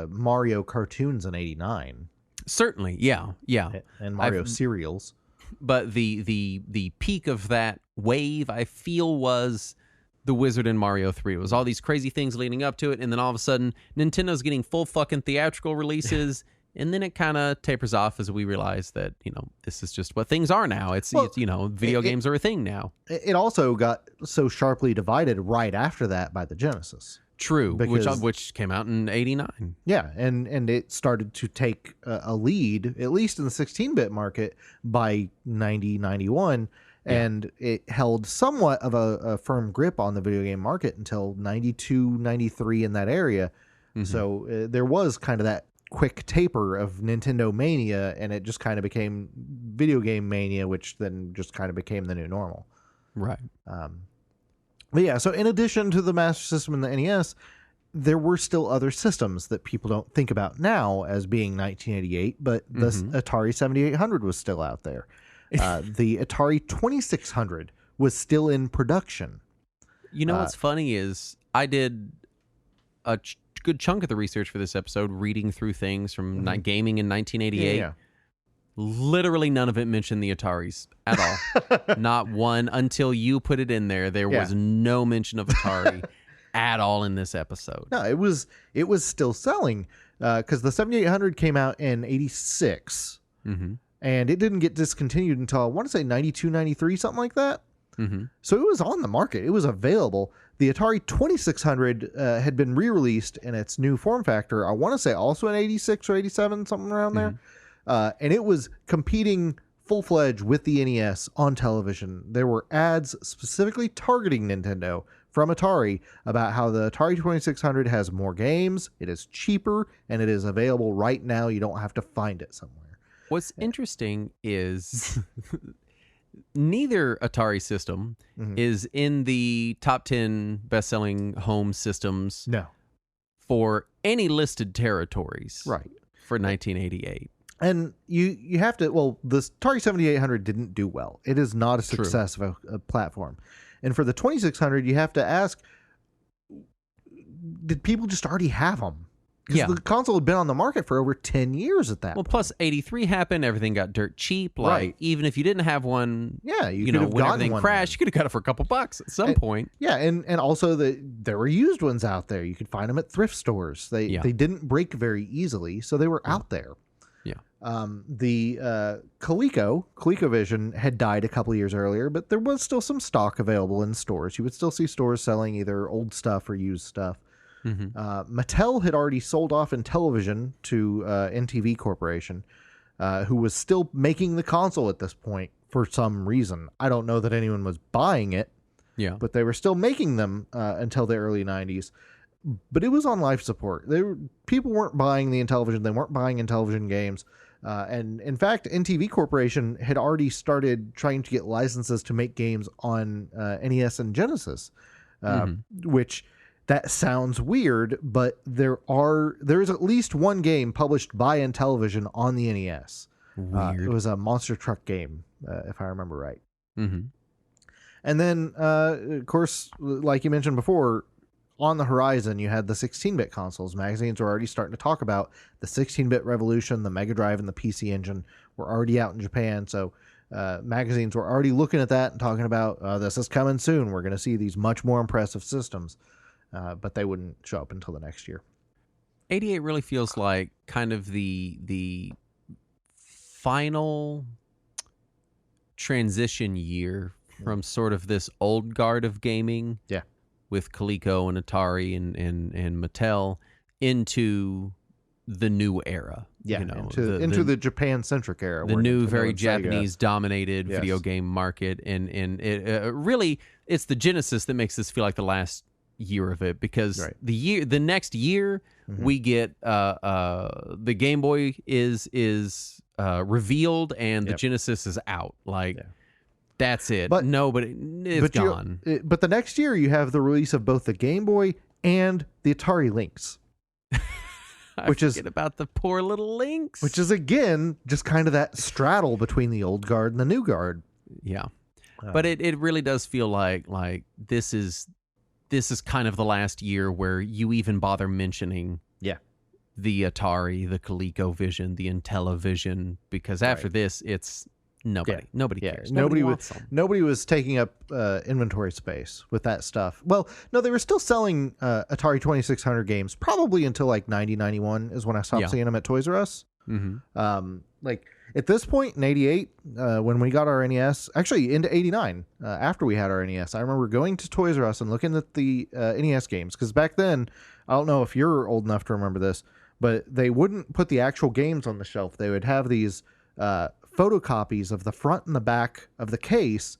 Mario cartoons in '89. Certainly, yeah, and Mario serials. But the peak of that wave, I feel, was the Wizard in Mario 3. It was all these crazy things leading up to it, and then all of a sudden, Nintendo's getting full fucking theatrical releases. And then it kind of tapers off as we realize that, this is just what things are now. It's video games are a thing now. It also got so sharply divided right after that by the Genesis. True, which came out in '89. Yeah, and it started to take a lead, at least in the 16-bit market, by 90, 91. And it held somewhat of a firm grip on the video game market until 92, 93 in that area. So there was kind of that quick taper of Nintendo Mania, and it just kind of became video game mania, which then just kind of became the new normal. Right. But yeah, so in addition to the Master System and the NES, there were still other systems that people don't think about now as being 1988, but the Atari 7800 was still out there. The Atari 2600 was still in production. What's funny is I did a good chunk of the research for this episode, reading through things from gaming in 1988. Yeah. Literally none of it mentioned the Ataris at all. Not one, until you put it in there. There was no mention of Atari at all in this episode. No, it was still selling because the 7800 came out in 86. And it didn't get discontinued until, I want to say 92, 93, something like that. So it was on the market. It was available. The Atari 2600 had been re-released in its new form factor, I want to say also in 86 or 87, something around there. And it was competing full-fledged with the NES on television. There were ads specifically targeting Nintendo from Atari about how the Atari 2600 has more games, it is cheaper, and it is available right now. You don't have to find it somewhere. What's interesting is neither Atari system is in the top 10 best-selling home systems for any listed territories for 1988. And you have to, well, the Atari 7800 didn't do well. It is not a success of a platform. And for the 2600, you have to ask, did people just already have them? Because the console had been on the market for over 10 years at that point. Plus 83 happened, everything got dirt cheap. Like, even if you didn't have one, you know, when everything crashed, you could have got it for a couple bucks at some point. Yeah, and also there were used ones out there. You could find them at thrift stores. They didn't break very easily, so they were out there. The ColecoVision had died a couple years earlier, but there was still some stock available in stores. You would still see stores selling either old stuff or used stuff. Mattel had already sold off Intellivision to NTV Corporation, who was still making the console at this point for some reason. I don't know that anyone was buying it, but they were still making them until the early 90s. But it was on life support. People weren't buying the Intellivision. They weren't buying Intellivision games. And in fact, NTV Corporation had already started trying to get licenses to make games on NES and Genesis, which that sounds weird, but there is at least one game published by Intellivision on the NES. It was a monster truck game, if I remember right. And then, of course, like you mentioned before, on the horizon, you had the 16-bit consoles. Magazines were already starting to talk about the 16-bit revolution. The Mega Drive and the PC Engine were already out in Japan, so magazines were already looking at that and talking about, this is coming soon. We're going to see these much more impressive systems, but they wouldn't show up until the next year. 88 really feels like kind of the final transition year from sort of this old guard of gaming. With Coleco and Atari and Mattel into the new era. Into the Japan-centric era. The new, very Japanese-dominated video game market. And it really, it's the genesis that makes this feel like the last year of it. Because the next year, we get the Game Boy is revealed and the Genesis is out. That's it. But it's gone. But the next year, you have the release of both the Game Boy and the Atari Lynx. Which is about the poor little Lynx. Which is, again, just kind of that straddle between the old guard and the new guard. But it really does feel like this is kind of the last year where you even bother mentioning the Atari, the ColecoVision, the Intellivision, because after this, it's... Nobody cares. Nobody was taking up inventory space with that stuff. Well, no, they were still selling Atari 2600 games probably until like 90, 91 is when I stopped seeing them at Toys R Us. Like at this point in 88, when we got our NES, actually into 89, after we had our NES, I remember going to Toys R Us and looking at the NES games. Because back then, I don't know if you're old enough to remember this, but they wouldn't put the actual games on the shelf. They would have these photocopies of the front and the back of the case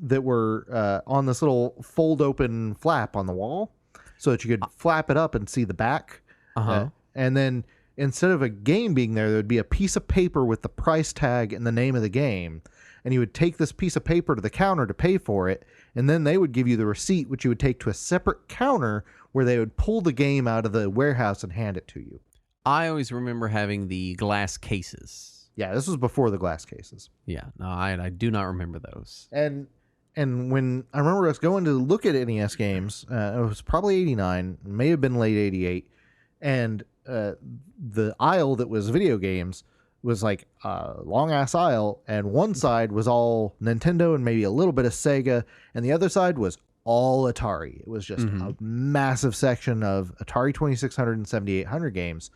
that were on this little fold open flap on the wall so that you could flap it up and see the back. And then instead of a game being there would be a piece of paper with the price tag and the name of the game. And you would take this piece of paper to the counter to pay for it. And then they would give you the receipt, which you would take to a separate counter where they would pull the game out of the warehouse and hand it to you. I always remember having the glass cases. Yeah, this was before the glass cases. Yeah, no, I do not remember those. And when I remember us going to look at NES games, it was probably 89, may have been late 88, and the aisle that was video games was like a long-ass aisle, and one side was all Nintendo and maybe a little bit of Sega, and the other side was all Atari. It was just a massive section of Atari 2600 and 7800 games.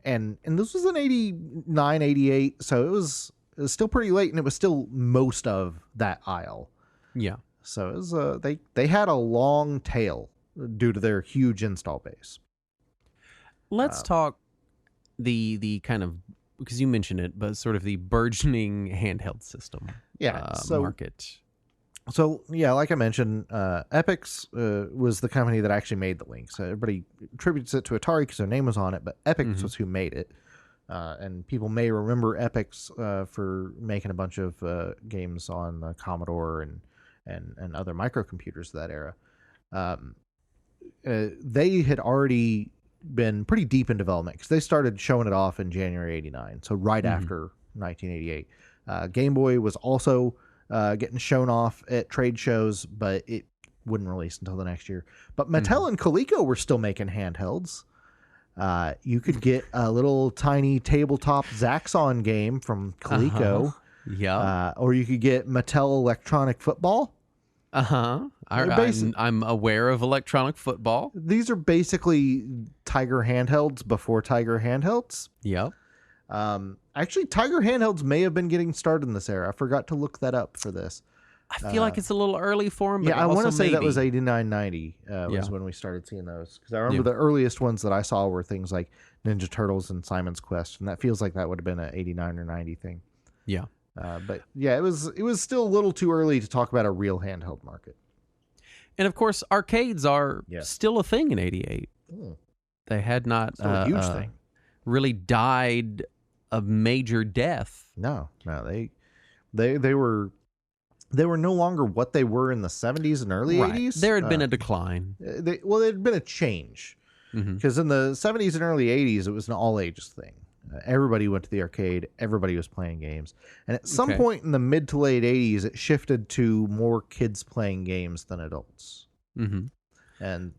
And this was in 89, 88, so it was still pretty late, and it was still most of that aisle. Yeah. So it was, they had a long tail due to their huge install base. Let's talk the kind of, because you mentioned it, but sort of the burgeoning handheld system so market. So yeah, like I mentioned, Epix was the company that actually made the Lynx. Everybody attributes it to Atari because their name was on it, but Epix was who made it. And people may remember Epix for making a bunch of games on the Commodore and other microcomputers of that era. They had already been pretty deep in development because they started showing it off in January '89, so right after 1988. Game Boy was also getting shown off at trade shows, but it wouldn't release until the next year. But Mattel and Coleco were still making handhelds. You could get a little tiny tabletop Zaxxon game from Coleco. Or you could get Mattel Electronic Football. I'm aware of electronic football. These are basically Tiger handhelds before Tiger handhelds. Yep. Actually, Tiger handhelds may have been getting started in this era. I forgot to look that up for this. I feel like it's a little early for them. Yeah, I want to say that was 89, 90 was when we started seeing those. Because I remember the earliest ones that I saw were things like Ninja Turtles and Simon's Quest, and that feels like that would have been an 89 or 90 thing. Yeah. But yeah, it was still a little too early to talk about a real handheld market. And of course, arcades are still a thing in '88. They had not still a huge thing. Really died a major death. No, they were no longer what they were in the 70s and early 80s. There had been a decline. There had been a change because in the 70s and early 80s, it was an all ages thing. Everybody went to the arcade. Everybody was playing games. And at some point in the mid to late 80s, it shifted to more kids playing games than adults. And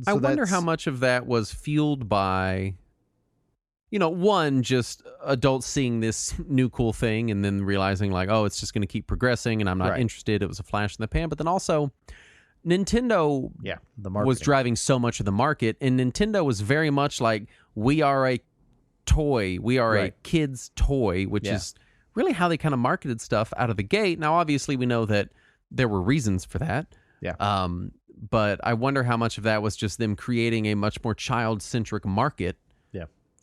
so I wonder how much of that was fueled by, one, just adults seeing this new cool thing and then realizing like, oh, it's just going to keep progressing and I'm not interested. It was a flash in the pan. But then also Nintendo was driving so much of the market, and Nintendo was very much like, we are a toy. We are a kid's toy, which is really how they kind of marketed stuff out of the gate. Now, obviously, we know that there were reasons for that. Yeah. But I wonder how much of that was just them creating a much more child-centric market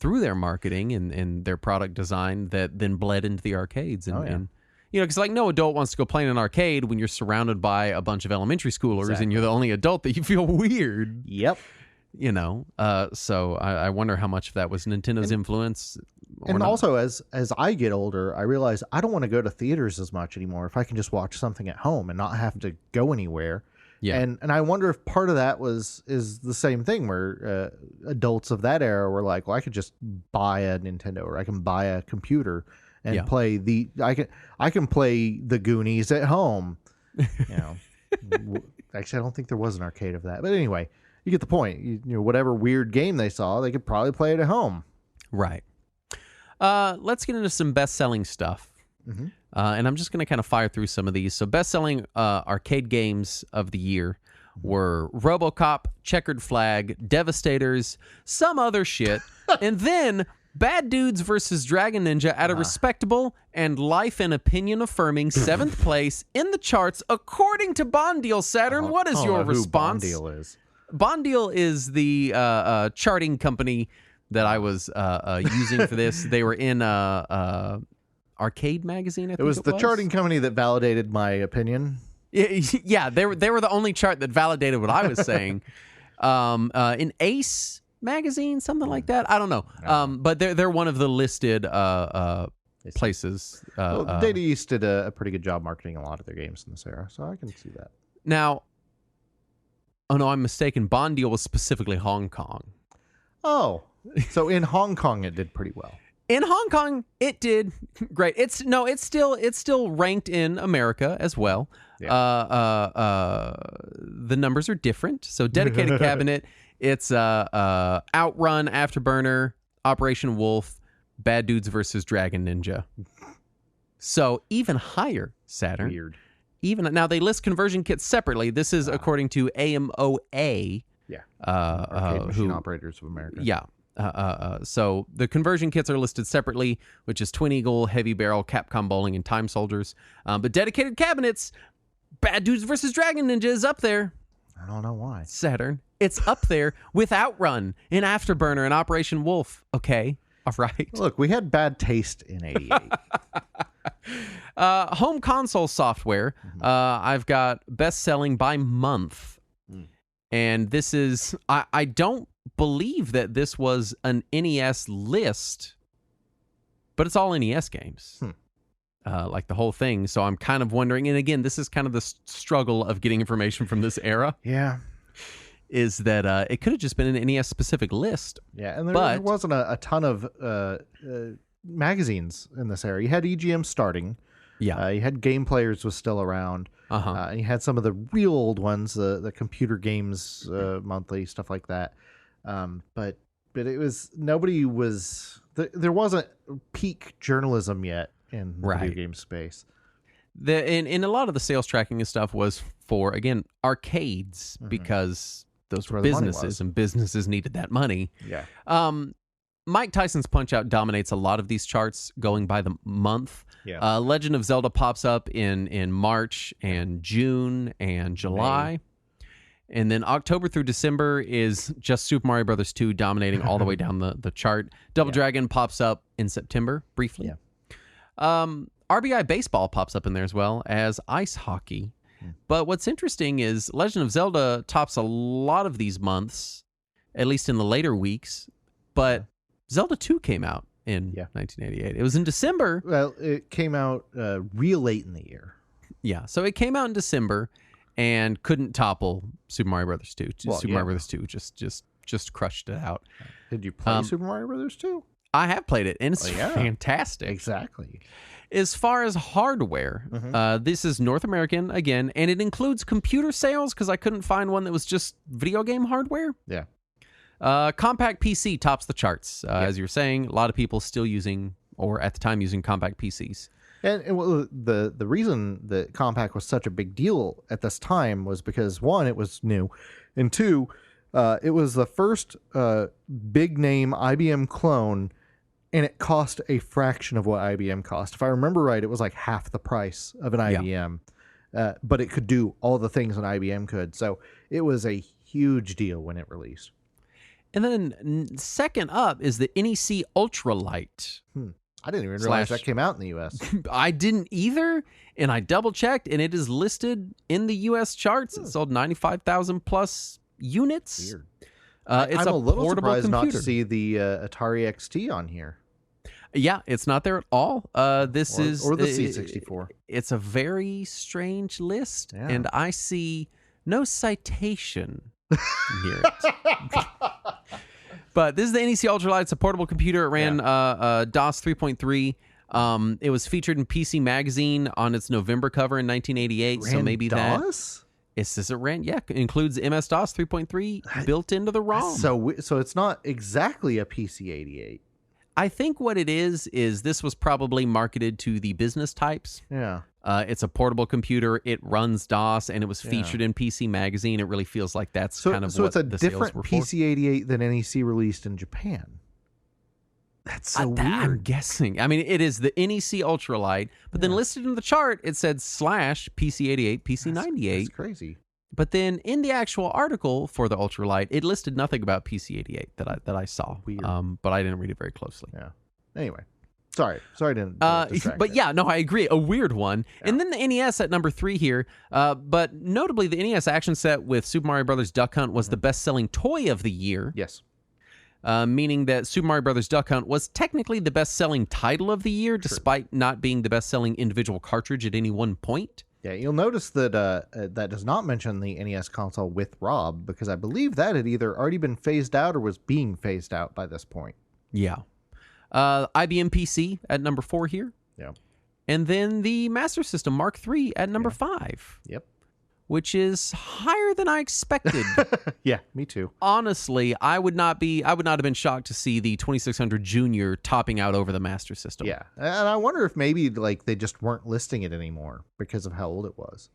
through their marketing and their product design that then bled into the arcades. And because like no adult wants to go play in an arcade when you're surrounded by a bunch of elementary schoolers and you're the only adult that you feel weird. Yep. So I wonder how much of that was Nintendo's influence. And also, as I get older, I realize I don't want to go to theaters as much anymore if I can just watch something at home and not have to go anywhere. Yeah. And I wonder if part of that is the same thing where adults of that era were like, well, I could just buy a Nintendo or I can buy a computer and play I can play the Goonies at home. Actually, I don't think there was an arcade of that. But anyway, you get the point. Whatever weird game they saw, they could probably play it at home. Right. Let's get into some best-selling stuff. And I'm just going to kind of fire through some of these. So best-selling arcade games of the year were RoboCop, Checkered Flag, Devastators, some other shit, and then Bad Dudes versus Dragon Ninja at a respectable and life and opinion affirming 7th place in the charts according to Bondeal. Saturn, what is your response? Who Bondeal is? Bondeal is the charting company that I was using for this. They were in Arcade Magazine, I think it was. The charting company that validated my opinion. Yeah, they were the only chart that validated what I was saying. In Ace Magazine, something like that. I don't know. But they're one of the listed places. Data East did a pretty good job marketing a lot of their games in this era, so I can see that. Now, oh no, I'm mistaken. Bondeal was specifically Hong Kong. Oh, so in Hong Kong it did pretty well. In Hong Kong, it did great. It's still ranked in America as well. Yeah. The numbers are different. So Dedicated Cabinet, it's Outrun, Afterburner, Operation Wolf, Bad Dudes versus Dragon Ninja. So even higher, Saturn. Weird. Even now, they list conversion kits separately. This is according to AMOA. Yeah. Arcade Machine Operators of America. Yeah. So the conversion kits are listed separately, which is Twin Eagle, Heavy Barrel, Capcom Bowling, and Time Soldiers. But Dedicated Cabinets, Bad Dudes versus Dragon Ninja is up there. I don't know why. Saturn. It's up there with Outrun and Afterburner and Operation Wolf. Okay. All right. Look, we had bad taste in 88. Home console software. I've got best selling by month. And this is, I don't believe that this was an NES list, but it's all NES games. Like the whole thing. So I'm kind of wondering, and again, this is kind of the struggle of getting information from this era. Yeah. Is that it could have just been an NES specific list. Yeah, and there wasn't a ton of magazines in this era. You had EGM starting. Yeah. You had Game Players was still around. And you had some of the real old ones, the Computer Games Monthly, stuff like that. But it was, nobody was, there wasn't peak journalism yet in the video game space. In a lot of the sales tracking and stuff was for, again, arcades, because those were businesses and businesses needed that money. Yeah. Mike Tyson's Punch-Out dominates a lot of these charts going by the month. Yeah. Legend of Zelda pops up in March and June and July. And then October through December is just Super Mario Brothers 2 dominating all the way down the chart. Double Dragon pops up in September, briefly. Yeah. RBI Baseball pops up in there as well as ice hockey. But what's interesting is Legend of Zelda tops a lot of these months, at least in the later weeks. But Zelda 2 came out in 1988. It was in December. Well, it came out real late in the year. Yeah, so it came out in December and couldn't topple Super Mario Brothers 2. Super Mario Brothers 2 just crushed it out. Did you play Super Mario Brothers 2? I have played it, and it's fantastic. Exactly. As far as hardware, this is North American again, and it includes computer sales because I couldn't find one that was just video game hardware. Yeah. Compact PC tops the charts. As you were saying, a lot of people still using, or at the time using, compact PCs. And the reason that compact was such a big deal at this time was because, one, it was new, and two, it was the first big name IBM clone, and it cost a fraction of what IBM cost. If I remember right, it was like half the price of an IBM, but it could do all the things an IBM could. So it was a huge deal when it released. And then second up is the NEC Ultralight. I didn't even realize that came out in the U.S. I didn't either, and I double-checked, and it is listed in the U.S. charts. It sold 95,000 plus units. Weird. It's I'm a little surprised computer. not to see the Atari XT on here. Yeah, it's not there at all. This is or the C64. It's a very strange list, and I see no citation here. But this is the NEC Ultralight. It's a portable computer. It ran DOS 3.3. It was featured in PC Magazine on its November cover in 1988. So maybe DOS? It says it ran. Yeah, it includes MS-DOS 3.3 built into the ROM. So it's not exactly a PC-88. I think what it is this was probably marketed to the business types. Yeah. It's a portable computer. It runs DOS, and it was featured in PC Magazine. It really feels like that's kind of what the sales were for. So it's a different PC-88 than NEC released in Japan. That's so weird. I'm guessing. I mean, it is the NEC Ultralight, but then listed in the chart, it said /PC-88, PC-98. That's crazy. But then in the actual article for the Ultralight, it listed nothing about PC-88 that I saw. Weird. But I didn't read it very closely. Yeah. Anyway. Sorry I didn't. But yeah, no, I agree. A weird one. Yeah. And then the NES at number 3 here. But notably, the NES action set with Super Mario Brothers Duck Hunt was the best-selling toy of the year. Yes. Meaning that Super Mario Brothers Duck Hunt was technically the best-selling title of the year, despite not being the best-selling individual cartridge at any one point. Yeah, you'll notice that that does not mention the NES console with Rob, because I believe that had either already been phased out or was being phased out by this point. Yeah. IBM PC at number 4 here. Yeah. And then the Master System Mark III at number 5. Yep. Which is higher than I expected. Yeah, me too. Honestly, I would not have been shocked to see the 2600 Junior topping out over the Master System. Yeah. And I wonder if maybe like they just weren't listing it anymore because of how old it was.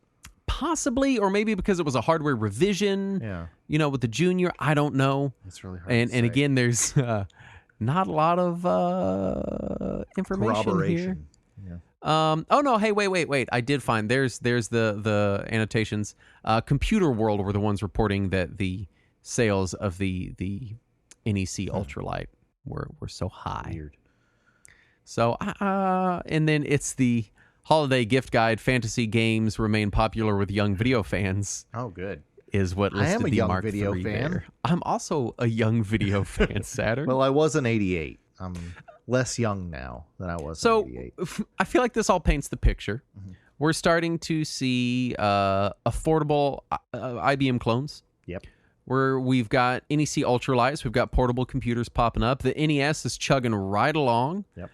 Possibly, or maybe because it was a hardware revision. Yeah. You know, with the Junior, I don't know. It's really hard. And again, there's not a lot of information here. Yeah. Oh no, hey, wait. I did find there's the annotations. Computer World were the ones reporting that the sales of the NEC Ultralight were so high. Weird. So and then it's the holiday gift guide, fantasy games remain popular with young video fans. Oh, good. Is what listed I am a the young Mark video III fan. there. I'm also a young video fan, Saturn. Well, I was in 88. I'm less young now than I was in 88. I feel like this all paints the picture. Mm-hmm. We're starting to see affordable IBM clones. Yep. We've got NEC Ultralights. We've got portable computers popping up. The NES is chugging right along. Yep.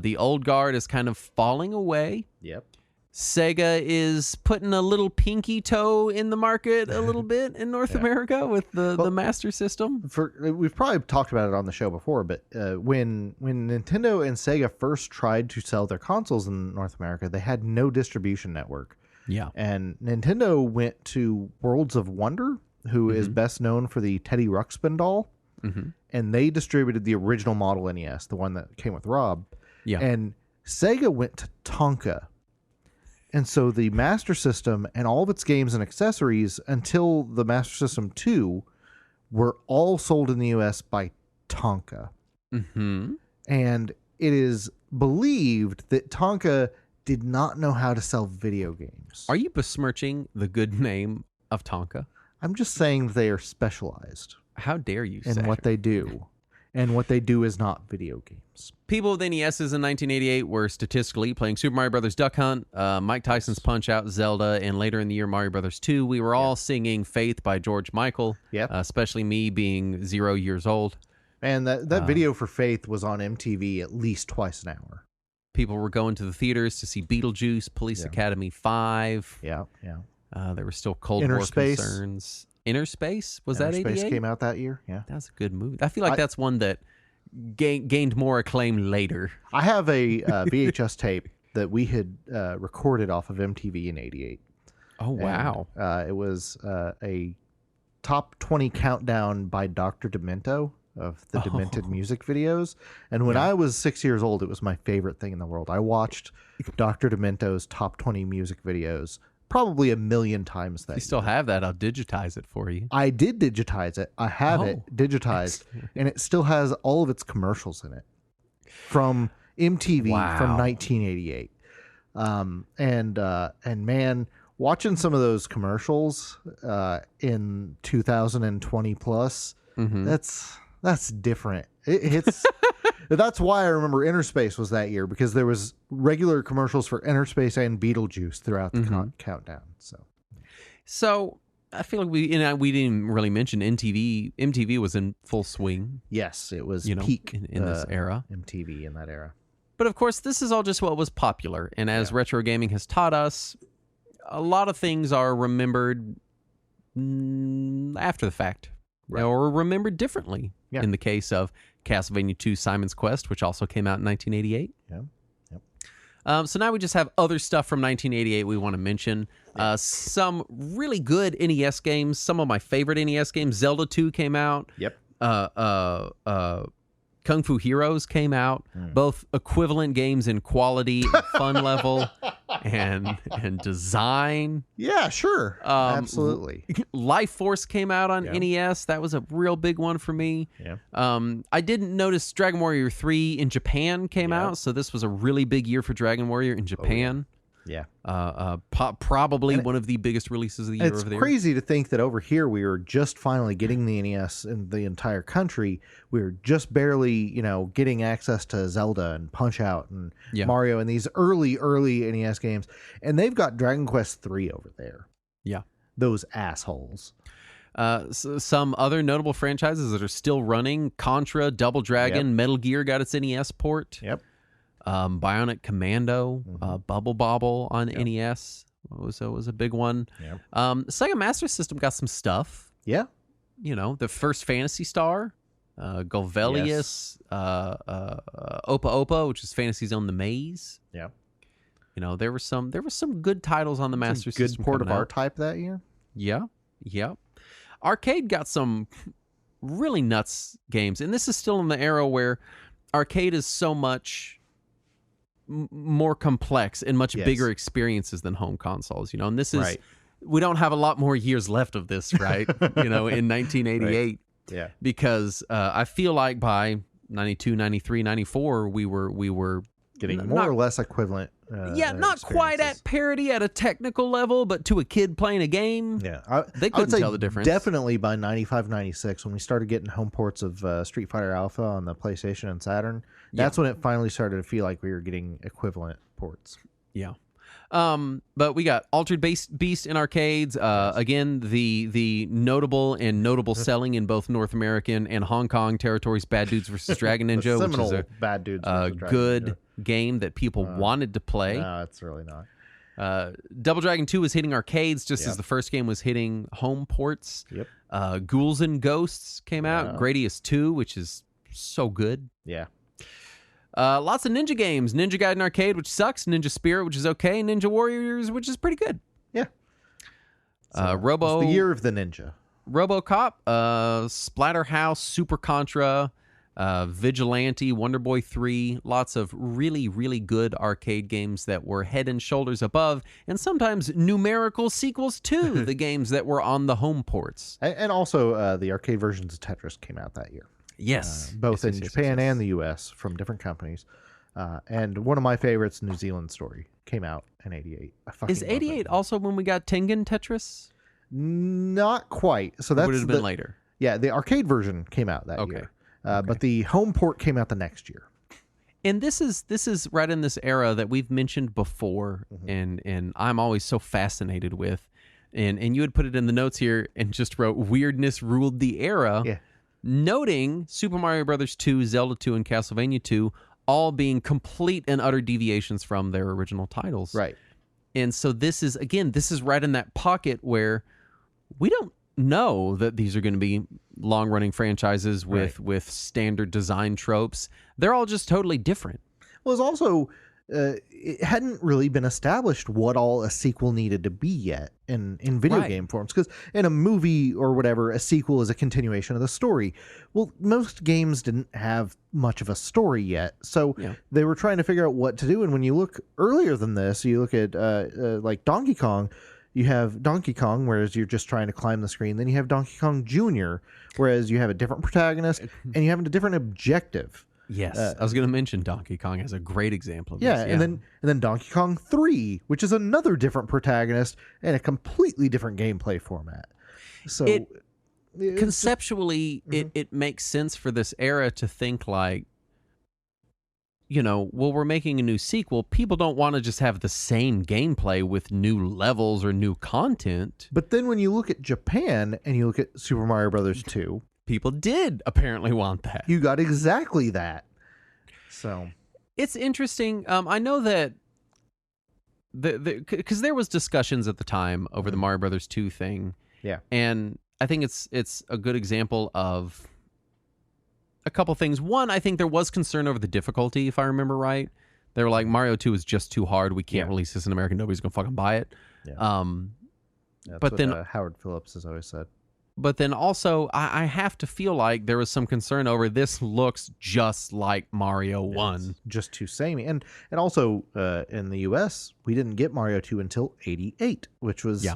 The old guard is kind of falling away. Yep. Sega is putting a little pinky toe in the market a little bit in North America with the Master System. We've probably talked about it on the show before, but when Nintendo and Sega first tried to sell their consoles in North America, they had no distribution network. Yeah. And Nintendo went to Worlds of Wonder, who is best known for the Teddy Ruxpin doll, and they distributed the original model NES, the one that came with Rob. Yeah. And Sega went to Tonka. And so the Master System and all of its games and accessories until the Master System 2 were all sold in the U.S. by Tonka. Mm-hmm. And it is believed that Tonka did not know how to sell video games. Are you besmirching the good name of Tonka? I'm just saying they are specialized. How dare you, in what they do. And what they do is not video games. People with NESs in 1988 were statistically playing Super Mario Brothers Duck Hunt, Mike Tyson's Punch-Out!, Zelda, and later in the year, Mario Brothers 2. We were all singing Faith by George Michael, especially me being 0 years old. And that video for Faith was on MTV at least twice an hour. People were going to the theaters to see Beetlejuice, Police Academy 5. Yeah. There were still Cold War concerns. Inner Space? Was that 88? Inner Space came out that year, yeah. That was a good movie. I feel like that's one that gained more acclaim later. I have a VHS tape that we had recorded off of MTV in 88. Oh, wow. And, it was a top 20 countdown by Dr. Demento of the Demented music videos. And when I was 6 years old, it was my favorite thing in the world. I watched Dr. Demento's top 20 music videos probably a million times that you still have that. I'll digitize it for you. I did digitize it. I have it digitized, and it still has all of its commercials in it from MTV from 1988. And man, watching some of those commercials in 2020 plus, that's different. It's that's why I remember Interspace was that year, because there was regular commercials for Interspace and Beetlejuice throughout the countdown. So I feel like we didn't really mention MTV. MTV was in full swing. Yes, it was peak in this era. MTV in that era. But of course, this is all just what was popular. And as retro gaming has taught us, a lot of things are remembered after the fact, or remembered differently. In the case of Castlevania 2 Simon's Quest, which also came out in 1988. So now we just have other stuff from 1988 we want to mention. Some really good NES games. Some of my favorite NES games. Zelda 2 came out. Kung Fu Heroes came out. Both equivalent games in quality and fun level and design. Yeah, sure. Absolutely. Life Force came out on NES. That was a real big one for me. I didn't notice Dragon Warrior 3 in Japan came out, so this was a really big year for Dragon Warrior in Japan. Probably one of the biggest releases of the year over there. It's crazy to think that over here we were just finally getting the NES in the entire country. We were just barely, getting access to Zelda and Punch-Out and Mario and these early NES games. And they've got Dragon Quest 3 over there. Yeah. Those assholes. So some other notable franchises that are still running: Contra, Double Dragon, Metal Gear got its NES port. Bionic Commando, Bubble Bobble on NES was a big one. Sega Master System got some stuff. The first Phantasy Star, Golvelius, Opa Opa, which is Fantasy Zone: The Maze. There were some good titles on the Master System. Good port of R-Type that year. Arcade got some really nuts games, and this is still in the era where arcade is so much more complex and much bigger experiences than home consoles, and this is we don't have a lot more years left of this, right? In 1988, because I feel like by 92, 93, 94 we were getting more or less equivalent not quite at parity at a technical level, but to a kid playing a game, they couldn't tell the difference. Definitely by 95, 96, when we started getting home ports of Street Fighter Alpha on the PlayStation and Saturn, that's when it finally started to feel like we were getting equivalent ports. Yeah. But we got Altered Beast in arcades. Again, the notable selling in both North American and Hong Kong territories, Bad Dudes versus Dragon Ninja, which is a Bad Dudes good game that people wanted to play. No, it's really not. Double Dragon 2 was hitting arcades just as the first game was hitting home ports. Yep. Ghouls and Ghosts came out. Gradius 2, which is so good. Yeah. Lots of Ninja games. Ninja Gaiden Arcade, which sucks. Ninja Spirit, which is okay. Ninja Warriors, which is pretty good. Yeah. So it's the year of the ninja. RoboCop, Splatterhouse, Super Contra, Vigilante, Wonder Boy 3. Lots of really, really good arcade games that were head and shoulders above, and sometimes numerical sequels to the games that were on the home ports. And also, the arcade versions of Tetris came out that year. Yes. Both in Japan and the U.S. from different companies. And one of my favorites, New Zealand Story, came out in 88. Is 88 also when we got Tengen Tetris? Not quite. So that would have been later. Yeah, the arcade version came out that year. But the home port came out the next year. And this is right in this era that we've mentioned before, and I'm always so fascinated with. And you had put it in the notes here and just wrote, weirdness ruled the era. Yeah. Noting Super Mario Brothers 2, Zelda 2, and Castlevania 2 all being complete and utter deviations from their original titles. Right. And so this is right in that pocket where we don't know that these are going to be long-running franchises with standard design tropes. They're all just totally different. Well, it's also... it hadn't really been established what all a sequel needed to be yet in video game forms, because in a movie or whatever, a sequel is a continuation of the story. Well, most games didn't have much of a story yet, so they were trying to figure out what to do. And when you look earlier than this, you look at like Donkey Kong. You have Donkey Kong, whereas you're just trying to climb the screen. Then you have Donkey Kong Jr., whereas you have a different protagonist and you have a different objective. Yes, I was going to mention Donkey Kong as a great example of this. Yeah, and then Donkey Kong 3, which is another different protagonist and a completely different gameplay format. So conceptually, it makes sense for this era to think like, we're making a new sequel. People don't want to just have the same gameplay with new levels or new content. But then when you look at Japan and you look at Super Mario Brothers 2, people did apparently want that. You got exactly that. So it's interesting. I know that because there was discussions at the time over the Mario Brothers 2 thing. Yeah. And I think it's a good example of a couple things. One, I think there was concern over the difficulty, if I remember right. They were like, Mario 2 is just too hard. We can't release this in America. Nobody's going to fucking buy it. Yeah. That's but what, then Howard Phillips has always said. But then also, I have to feel like there was some concern over this looks just like Mario 1. It's just too samey. And also, in the U.S., we didn't get Mario 2 until 88, which was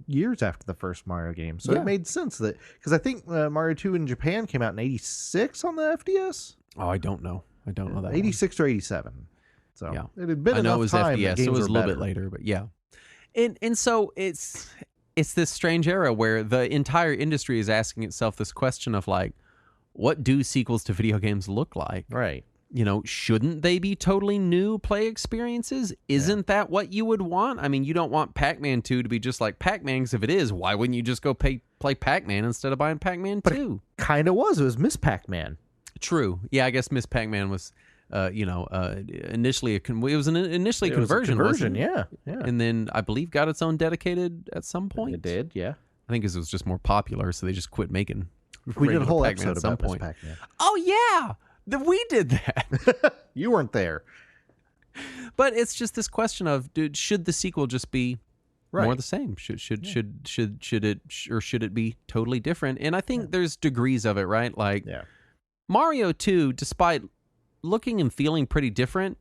years after the first Mario game. So it made sense that... Because I think Mario 2 in Japan came out in 86 on the FDS? Oh, I don't know. I don't know that 86 or 87. So it had been I know enough it was time FDS, so it was a little bit later, but yeah. And so it's this strange era where the entire industry is asking itself this question of like, what do sequels to video games look like? Right. Shouldn't they be totally new play experiences? Isn't that what you would want? I mean, you don't want Pac-Man 2 to be just like Pac-Man, because if it is, why wouldn't you just go play Pac-Man instead of buying Pac-Man 2? Kind of was. It was Miss Pac-Man. True. Yeah, I guess Miss Pac-Man was... initially it was an initially conversion, wasn't it? Yeah. And then I believe got its own dedicated at some point. It did, yeah. I think it was just more popular, so they just quit making. We did a whole Pac-Man episode about Miss Pac-Man. Oh yeah, we did that. You weren't there, but it's just this question of, dude, should the sequel just be more the same? Should it be totally different? And I think there's degrees of it, right? Like Mario 2, despite looking and feeling pretty different,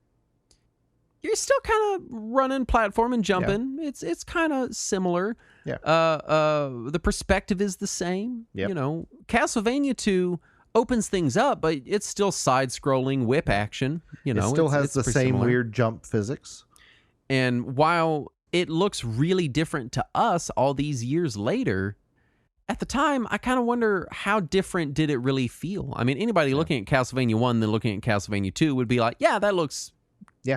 you're still kind of running, platforming, jumping. It's kind of similar. The perspective is the same. Castlevania 2 opens things up, but it's still side-scrolling whip action. It still has the same similar. weird jump physics. And while it looks really different to us all these years later, at the time, I kind of wonder how different did it really feel? I mean, anybody looking at Castlevania 1 then looking at Castlevania 2 would be like, yeah, that looks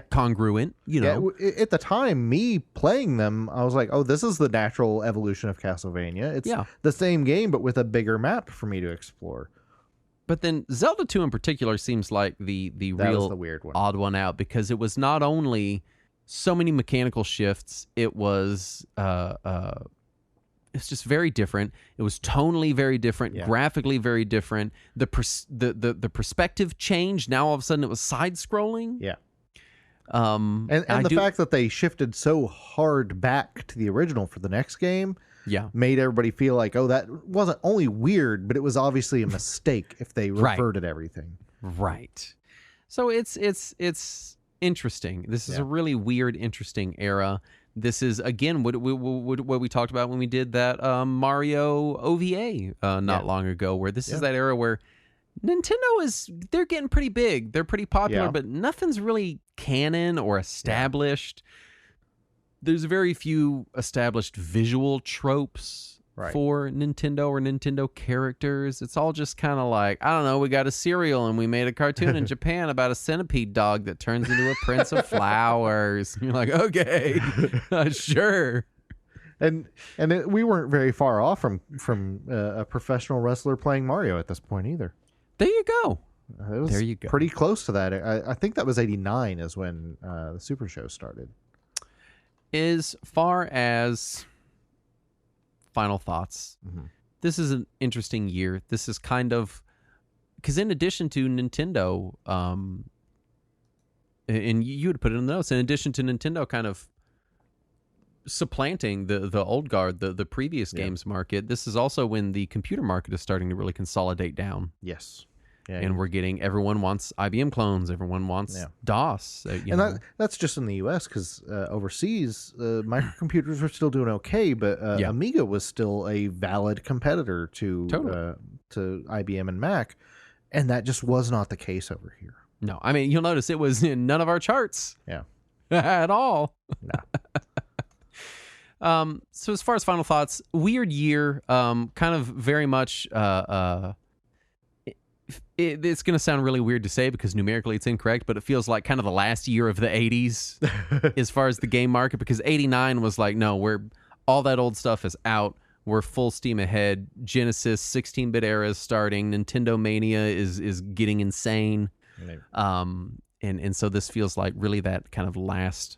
congruent, you know. Yeah, at the time, me playing them, I was like, oh, this is the natural evolution of Castlevania. It's the same game, but with a bigger map for me to explore. But then Zelda 2 in particular seems like the real the weird one. Odd one out, because it was not only so many mechanical shifts, it was it's just very different. It was tonally very different, graphically very different. The perspective changed. Now all of a sudden it was side scrolling. Yeah. And the fact that they shifted so hard back to the original for the next game made everybody feel like, oh, that wasn't only weird, but it was obviously a mistake if they reverted everything. Right. So it's interesting. This is a really weird, interesting era. This is, again, what we talked about when we did that Mario OVA not long ago, where this is that era where Nintendo they're getting pretty big. They're pretty popular, but nothing's really canon or established. There's very few established visual tropes for Nintendo or Nintendo characters. It's all just kind of like, I don't know, we got a cereal and we made a cartoon in Japan about a centipede dog that turns into a prince of flowers. And you're like, okay, sure. And we weren't very far off from a professional wrestler playing Mario at this point either. There you go. There you go. Pretty close to that. I think that was 89 is when the Super Show started. As far as final thoughts, this is an interesting year. This is kind of, because in addition to Nintendo, and you would put it in the notes, in addition to Nintendo kind of supplanting the old guard, the previous games market, this is also when the computer market is starting to really consolidate down. Yes. Yeah, and we're getting, everyone wants IBM clones, everyone wants DOS. That's just in the US, because overseas, microcomputers were still doing okay, but Amiga was still a valid competitor to IBM and Mac, and that just was not the case over here. No, I mean, you'll notice it was in none of our charts. Yeah. At all. No. So as far as final thoughts, weird year, kind of very much... it's going to sound really weird to say because numerically it's incorrect, but it feels like kind of the last year of the 80s as far as the game market, because 89 was like, no, all that old stuff is out. We're full steam ahead. Genesis 16-bit era is starting. Nintendo Mania is getting insane. And so this feels like really that kind of last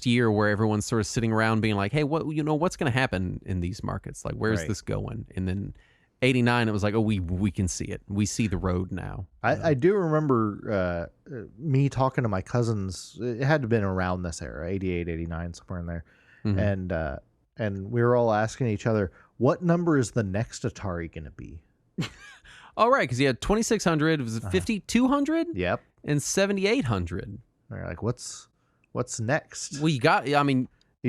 year where everyone's sort of sitting around being like, hey, what's going to happen in these markets? Like, where's this going? And then 89, it was like, oh, we can see it. We see the road now. I do remember me talking to my cousins. It had to have been around this era, 88, 89, somewhere in there. And we were all asking each other, what number is the next Atari going to be? All right, because you had 2600, it was 5200? Yep. And 7800. They're like, what's next? Well, you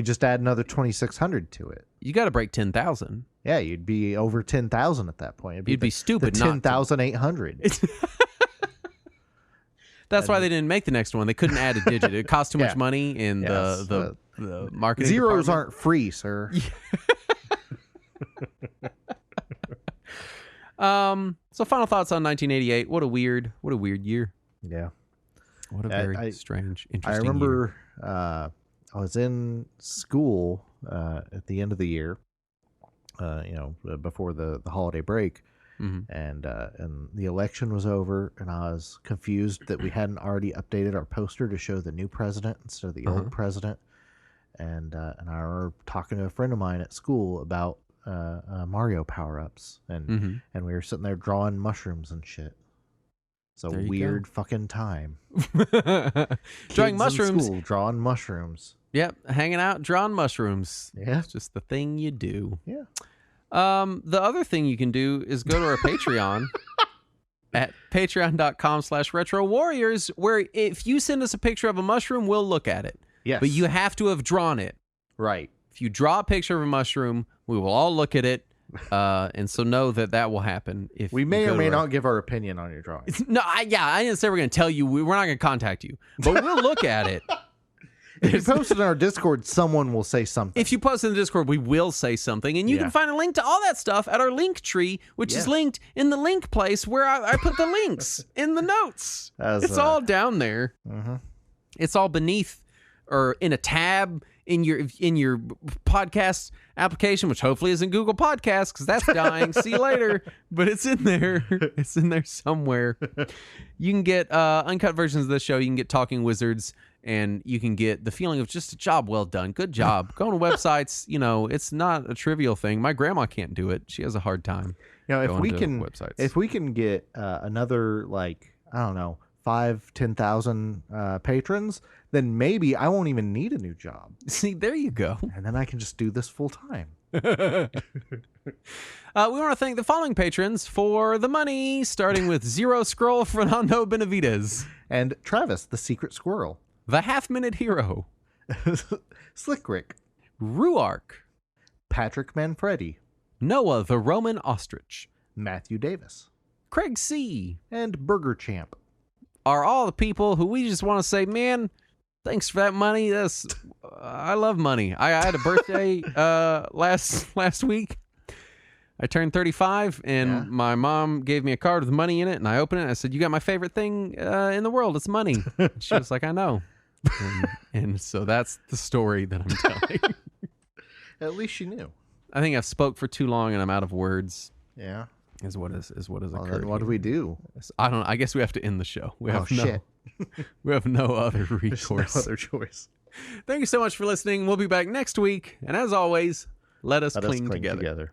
just add another 2600 to it. You got to break 10,000. Yeah, you'd be over 10,000 at that point. You'd be stupid. 10,800. That's why they didn't make the next one. They couldn't add a digit. It cost too much money in the marketing Zeros department. Aren't free, sir. So final thoughts on 1988. What a weird year. Yeah. What a very strange, interesting I remember year. I was in school at the end of the year, before the holiday break, and the election was over, and I was confused that we hadn't already updated our poster to show the new president instead of the old president, and I remember talking to a friend of mine at school about Mario power-ups, and we were sitting there drawing mushrooms and shit. It's a weird fucking time. Drawing mushrooms. School, drawing mushrooms. Yep, hanging out, drawing mushrooms. Yeah. It's just the thing you do. Yeah. The other thing you can do is go to our Patreon at patreon.com/Retro Warriors, where if you send us a picture of a mushroom, we'll look at it. Yes. But you have to have drawn it. Right. If you draw a picture of a mushroom, we will all look at it. And so know that will happen. If we may or may not give our opinion on your drawing. No, I didn't say we're going to tell you. We're not going to contact you, but we'll look at it. If you post it in our Discord, someone will say something. If you post in the Discord, we will say something. And you can find a link to all that stuff at our link tree, which is linked in the link place where I put the links in the notes. It's all down there. Uh-huh. It's all beneath or in a tab in your podcast application, which hopefully isn't Google Podcasts because that's dying. See you later. But it's in there. It's in there somewhere. You can get uncut versions of the show. You can get Talking Wizards, and you can get the feeling of just a job well done. Good job. Going to websites, it's not a trivial thing. My grandma can't do it. She has a hard time. If we can get another, like, I don't know, 5,000-10,000 patrons, then maybe I won't even need a new job. See, there you go. And then I can just do this full time. We want to thank the following patrons for the money, starting with Zero Scroll Fernando Benavides. And Travis, the Secret Squirrel. The Half-Minute Hero. Slick Rick. Ruark. Patrick Manfredi. Noah, the Roman Ostrich. Matthew Davis. Craig C. And Burger Champ. Are all the people who we just want to say, man, thanks for that money. I love money. I had a birthday last week. I turned 35, and my mom gave me a card with money in it, and I opened it, and I said, you got my favorite thing in the world. It's money. She was like, I know. And so that's the story that I'm telling. At least she knew. I think I've spoke for too long, and I'm out of words. Yeah. Is what has occurred. Then what do we do? I don't know. I guess we have to end the show. Shit. We have no other recourse. No other choice. Thank you so much for listening. We'll be back next week. And as always, let us cling together.